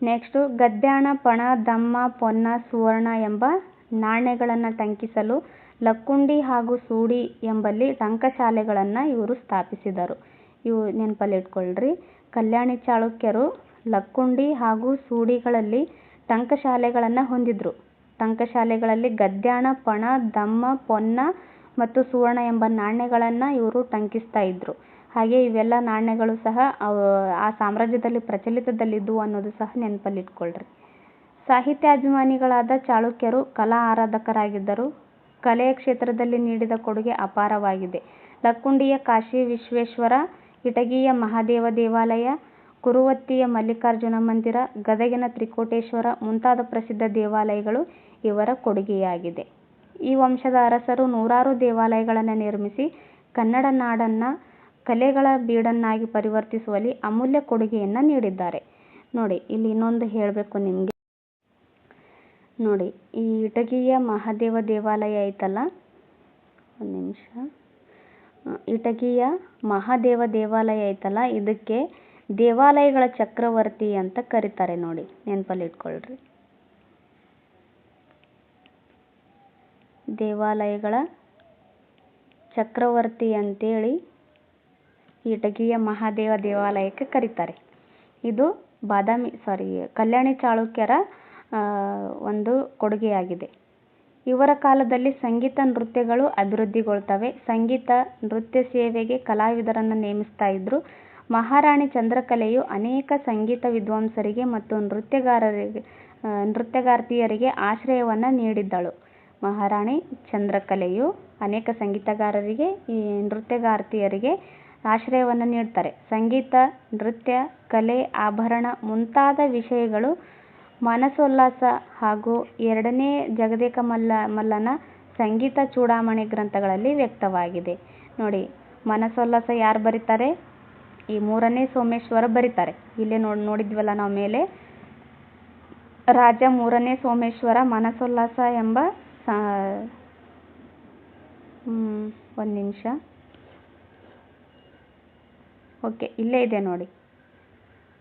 ನೆಕ್ಸ್ಟು, ಗದ್ಯಾಣ, ಪಣ, ದಮ್ಮ, ಪೊನ್ನ, ಸುವರ್ಣ ಎಂಬ ನಾಣ್ಯಗಳನ್ನು ಟಂಕಿಸಲು ಲಕ್ಕುಂಡಿ ಹಾಗೂ ಸೂಡಿ ಎಂಬಲ್ಲಿ ಟಂಕಶಾಲೆಗಳನ್ನು ಇವರು ಸ್ಥಾಪಿಸಿದರು. ಇವು ನೆನಪಲ್ಲಿ ಇಟ್ಕೊಳ್ರಿ. ಕಲ್ಯಾಣಿ ಚಾಳುಕ್ಯರು ಲಕ್ಕುಂಡಿ ಹಾಗೂ ಸೂಡಿಗಳಲ್ಲಿ ಟಂಕಶಾಲೆಗಳನ್ನು ಹೊಂದಿದ್ರು. ಟಂಕಶಾಲೆಗಳಲ್ಲಿ ಗದ್ಯಾಣ, ಪಣ, ದಮ್ಮ, ಪೊನ್ನ ಮತ್ತು ಸುವರ್ಣ ಎಂಬ ನಾಣ್ಯಗಳನ್ನು ಇವರು ಟಂಕಿಸ್ತಾ ಇದ್ರು. ಹಾಗೆ ಇವೆಲ್ಲ ನಾಣ್ಯಗಳು ಸಹ ಆ ಸಾಮ್ರಾಜ್ಯದಲ್ಲಿ ಪ್ರಚಲಿತದಲ್ಲಿದ್ದವು ಅನ್ನೋದು ಸಹ ನೆನಪಲ್ಲಿ ಇಟ್ಕೊಳ್ರಿ. ಸಾಹಿತ್ಯಾಭಿಮಾನಿಗಳಾದ ಚಾಳುಕ್ಯರು ಕಲಾ ಆರಾಧಕರಾಗಿದ್ದರು. ಕಲೆಯ ಕ್ಷೇತ್ರದಲ್ಲಿ ನೀಡಿದ ಕೊಡುಗೆ ಅಪಾರವಾಗಿದೆ. ಲಕ್ಕುಂಡಿಯ ಕಾಶಿ ವಿಶ್ವೇಶ್ವರ, ಇಟಗಿಯ ಮಹಾದೇವ ದೇವಾಲಯ, ಕುರುವತ್ತಿಯ ಮಲ್ಲಿಕಾರ್ಜುನ ಮಂದಿರ, ಗದಗಿನ ತ್ರಿಕೋಟೇಶ್ವರ ಮುಂತಾದ ಪ್ರಸಿದ್ಧ ದೇವಾಲಯಗಳು ಇವರ ಕೊಡುಗೆಯಾಗಿದೆ. ಈ ವಂಶದ ಅರಸರು ನೂರಾರು ದೇವಾಲಯಗಳನ್ನು ನಿರ್ಮಿಸಿ ಕನ್ನಡ ನಾಡನ್ನು ಕಲೆಗಳ ಬೀಡನ್ನಾಗಿ ಪರಿವರ್ತಿಸುವಲ್ಲಿ ಅಮೂಲ್ಯ ಕೊಡುಗೆಯನ್ನು ನೀಡಿದ್ದಾರೆ. ನೋಡಿ, ಇಲ್ಲಿ ಇನ್ನೊಂದು ಹೇಳಬೇಕು ನಿಮಗೆ. ನೋಡಿ, ಈ ಇಟಗಿಯ ಮಹಾದೇವ ದೇವಾಲಯ ಐತಲ್ಲ, ಒಂದು ನಿಮಿಷ. ಇಟಗಿಯ ಮಹಾದೇವ ದೇವಾಲಯ ಐತಲ್ಲ, ಇದಕ್ಕೆ ದೇವಾಲಯಗಳ ಚಕ್ರವರ್ತಿ ಅಂತ ಕರೀತಾರೆ. ನೋಡಿ, ನೆನಪಲ್ಲಿ ಇಟ್ಕೊಳ್ರಿ. ದೇವಾಲಯಗಳ ಚಕ್ರವರ್ತಿ ಅಂತೇಳಿ ಇಟಗಿಯ ಮಹಾದೇವ ದೇವಾಲಯಕ್ಕೆ ಕರೀತಾರೆ. ಇದು ಕಲ್ಯಾಣಿ ಚಾಳುಕ್ಯರ ಒಂದು ಕೊಡುಗೆಯಾಗಿದೆ. ಇವರ ಕಾಲದಲ್ಲಿ ಸಂಗೀತ ನೃತ್ಯಗಳು ಅಭಿವೃದ್ಧಿಗೊಳ್ತವೆ. ಸಂಗೀತ ನೃತ್ಯ ಸೇವೆಗೆ ಕಲಾವಿದರನ್ನು ನೇಮಿಸ್ತಾ ಇದ್ರು. ಮಹಾರಾಣಿ ಚಂದ್ರಕಲೆಯು ಅನೇಕ ಸಂಗೀತ ವಿದ್ವಾಂಸರಿಗೆ ಮತ್ತು ನೃತ್ಯಗಾರ್ತಿಯರಿಗೆ ಆಶ್ರಯವನ್ನು ನೀಡಿದ್ದಳು. ಮಹಾರಾಣಿ ಚಂದ್ರಕಲೆಯು ಅನೇಕ ಸಂಗೀತಗಾರರಿಗೆ, ಈ ನೃತ್ಯಗಾರ್ತಿಯರಿಗೆ ಆಶ್ರಯವನ್ನು ನೀಡ್ತಾರೆ. ಸಂಗೀತ, ನೃತ್ಯ, ಕಲೆ, ಆಭರಣ ಮುಂತಾದ ವಿಷಯಗಳು ಮನಸೋಲ್ಲಾಸ ಹಾಗೂ ಎರಡನೇ ಜಗದೇಕ ಮಲ್ಲನ ಸಂಗೀತ ಚೂಡಾಮಣಿ ಗ್ರಂಥಗಳಲ್ಲಿ ವ್ಯಕ್ತವಾಗಿದೆ. ನೋಡಿ, ಮನಸೋಲ್ಲಾಸ ಯಾರು ಬರೀತಾರೆ? ಈ ಮೂರನೇ ಸೋಮೇಶ್ವರ ಬರೀತಾರೆ. ಇಲ್ಲೇ ನೋಡಿದ್ವಲ್ಲ ನಾವು ಮೇಲೆ, ರಾಜ ಮೂರನೇ ಸೋಮೇಶ್ವರ ಮನಸೋಲ್ಲಾಸ ಎಂಬ ಒಂದು ನಿಮಿಷ. ಓಕೆ, ಇಲ್ಲೇ ಇದೆ ನೋಡಿ.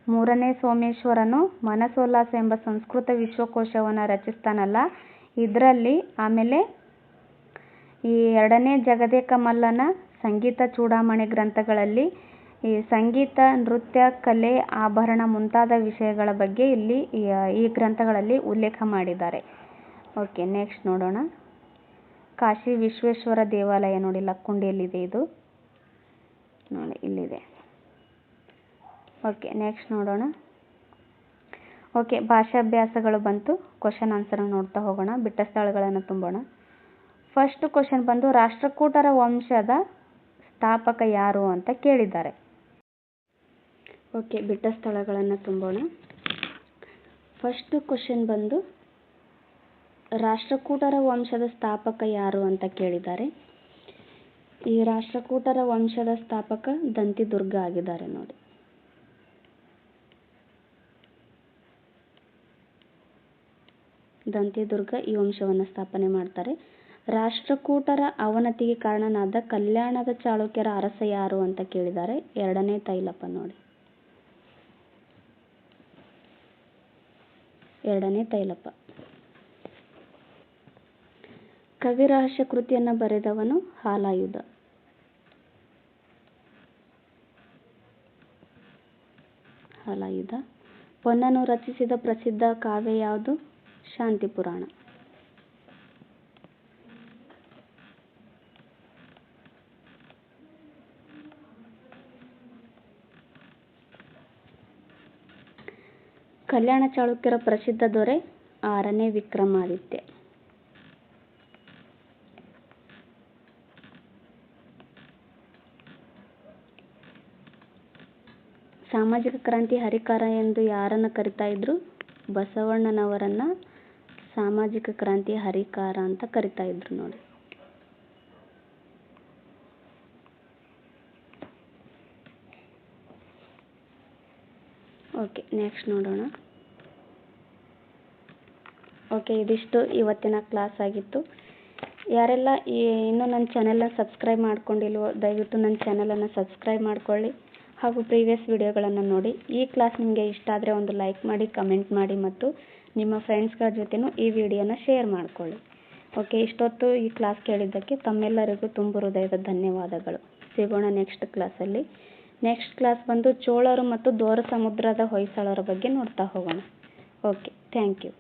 ಮೂರನೇ ಸೋಮೇಶ್ವರನು ಮನಸೋಲ್ಲಾಸ ಎಂಬ ಸಂಸ್ಕೃತ ವಿಶ್ವಕೋಶವನ್ನು ರಚಿಸ್ತಾನಲ್ಲ, ಇದರಲ್ಲಿ ಆಮೇಲೆ ಈ ಎರಡನೇ ಜಗದೇಕ ಮಲ್ಲನ ಸಂಗೀತ ಚೂಡಾಮಣಿ ಗ್ರಂಥಗಳಲ್ಲಿ ಈ ಸಂಗೀತ, ನೃತ್ಯ, ಕಲೆ, ಆಭರಣ ಮುಂತಾದ ವಿಷಯಗಳ ಬಗ್ಗೆ ಇಲ್ಲಿ ಈ ಗ್ರಂಥಗಳಲ್ಲಿ ಉಲ್ಲೇಖ ಮಾಡಿದ್ದಾರೆ. ಓಕೆ, ನೆಕ್ಸ್ಟ್ ನೋಡೋಣ. ಕಾಶಿ ವಿಶ್ವೇಶ್ವರ ದೇವಾಲಯ ನೋಡಿ, ಲಕ್ಕುಂಡಿಯಲ್ಲಿದೆ ಇದು. ನೋಡಿ, ಇಲ್ಲಿದೆ. ಓಕೆ, ನೆಕ್ಸ್ಟ್ ನೋಡೋಣ. ಓಕೆ, ಭಾಷಾಭ್ಯಾಸಗಳು ಬಂತು. ಕ್ವಶನ್ ಆನ್ಸರ್ ನೋಡ್ತಾ ಹೋಗೋಣ. ಬಿಟ್ಟ ಸ್ಥಳಗಳನ್ನು ತುಂಬೋಣ. ಫಸ್ಟ್ ಕ್ವಶನ್ ಬಂದು, ರಾಷ್ಟ್ರಕೂಟರ ವಂಶದ ಸ್ಥಾಪಕ ಯಾರು ಅಂತ ಕೇಳಿದ್ದಾರೆ. ಓಕೆ, ಬಿಟ್ಟ ಸ್ಥಳಗಳನ್ನು ತುಂಬೋಣ. ಫಸ್ಟ್ ಕ್ವಶನ್ ಬಂದು, ರಾಷ್ಟ್ರಕೂಟರ ವಂಶದ ಸ್ಥಾಪಕ ಯಾರು ಅಂತ ಕೇಳಿದ್ದಾರೆ. ಈ ರಾಷ್ಟ್ರಕೂಟರ ವಂಶದ ಸ್ಥಾಪಕ ದಂತಿದುರ್ಗ ಆಗಿದ್ದಾರೆ. ನೋಡಿ, ದಂತಿದುರ್ಗ ಈ ವಂಶವನ್ನು ಸ್ಥಾಪನೆ ಮಾಡ್ತಾರೆ. ರಾಷ್ಟ್ರಕೂಟರ ಅವನತಿಗೆ ಕಾರಣನಾದ ಕಲ್ಯಾಣದ ಚಾಳುಕ್ಯರ ಅರಸ ಯಾರು ಅಂತ ಕೇಳಿದ್ದಾರೆ. ಎರಡನೇ ತೈಲಪ್ಪ. ನೋಡಿ, ಎರಡನೇ ತೈಲಪ್ಪ. ಕವಿರಹಸ್ಯ ಕೃತಿಯನ್ನು ಬರೆದವನು ಹಾಲಾಯುಧ. ಹಲಾಯುಧ. ಪೊನ್ನನು ರಚಿಸಿದ ಪ್ರಸಿದ್ಧ ಕಾವ್ಯ ಯಾವುದು? ಶಾಂತಿ ಪುರಾಣ. ಕಲ್ಯಾಣ ಚಾಳುಕ್ಯರ ಪ್ರಸಿದ್ಧ ದೊರೆ 6ನೇ ವಿಕ್ರಮಾದಿತ್ಯ. ಸಾಮಾಜಿಕ ಕ್ರಾಂತಿ ಹರಿಕಾರ ಎಂದು ಯಾರನ್ನು ಕರಿತಾ ಇದ್ರು? ಬಸವಣ್ಣನವರನ್ನ ಸಾಮಾಜಿಕ ಕ್ರಾಂತಿ ಹರಿಕಾರ ಅಂತ ಕರಿತಾ ಇದ್ರು ನೋಡಿ. ಓಕೆ, ನೆಕ್ಸ್ಟ್ ನೋಡೋಣ. ಓಕೆ, ಇದಿಷ್ಟು ಇವತ್ತಿನ ಕ್ಲಾಸ್ ಆಗಿತ್ತು. ಯಾರೆಲ್ಲ ಇನ್ನೂ ನನ್ನ ಚಾನೆಲ್ನ ಸಬ್ಸ್ಕ್ರೈಬ್ ಮಾಡ್ಕೊಂಡಿಲ್ವೋ ದಯವಿಟ್ಟು ನನ್ನ ಚಾನಲನ್ನು ಸಬ್ಸ್ಕ್ರೈಬ್ ಮಾಡ್ಕೊಳ್ಳಿ ಹಾಗೂ ಪ್ರೀವಿಯಸ್ ವಿಡಿಯೋಗಳನ್ನು ನೋಡಿ. ಈ ಕ್ಲಾಸ್ ನಿಮಗೆ ಇಷ್ಟ ಆದರೆ ಒಂದು ಲೈಕ್ ಮಾಡಿ, ಕಮೆಂಟ್ ಮಾಡಿ ಮತ್ತು ನಿಮ್ಮ ಫ್ರೆಂಡ್ಸ್ಗಳ ಜೊತೆನೂ ಈ ವಿಡಿಯೋನ ಶೇರ್ ಮಾಡ್ಕೊಳ್ಳಿ. ಓಕೆ, ಇಷ್ಟೊತ್ತು ಈ ಕ್ಲಾಸ್ ಕೇಳಿದ್ದಕ್ಕೆ ತಮ್ಮೆಲ್ಲರಿಗೂ ತುಂಬ ಹೃದಯದ ಧನ್ಯವಾದಗಳು. ಸಿಗೋಣ ನೆಕ್ಸ್ಟ್ ಕ್ಲಾಸಲ್ಲಿ. ನೆಕ್ಸ್ಟ್ ಕ್ಲಾಸ್ ಬಂದು ಚೋಳರು ಮತ್ತು ದೋರ ಸಮುದ್ರದ ಹೊಯ್ಸಳರ ಬಗ್ಗೆ ನೋಡ್ತಾ ಹೋಗೋಣ. Okay, thank you.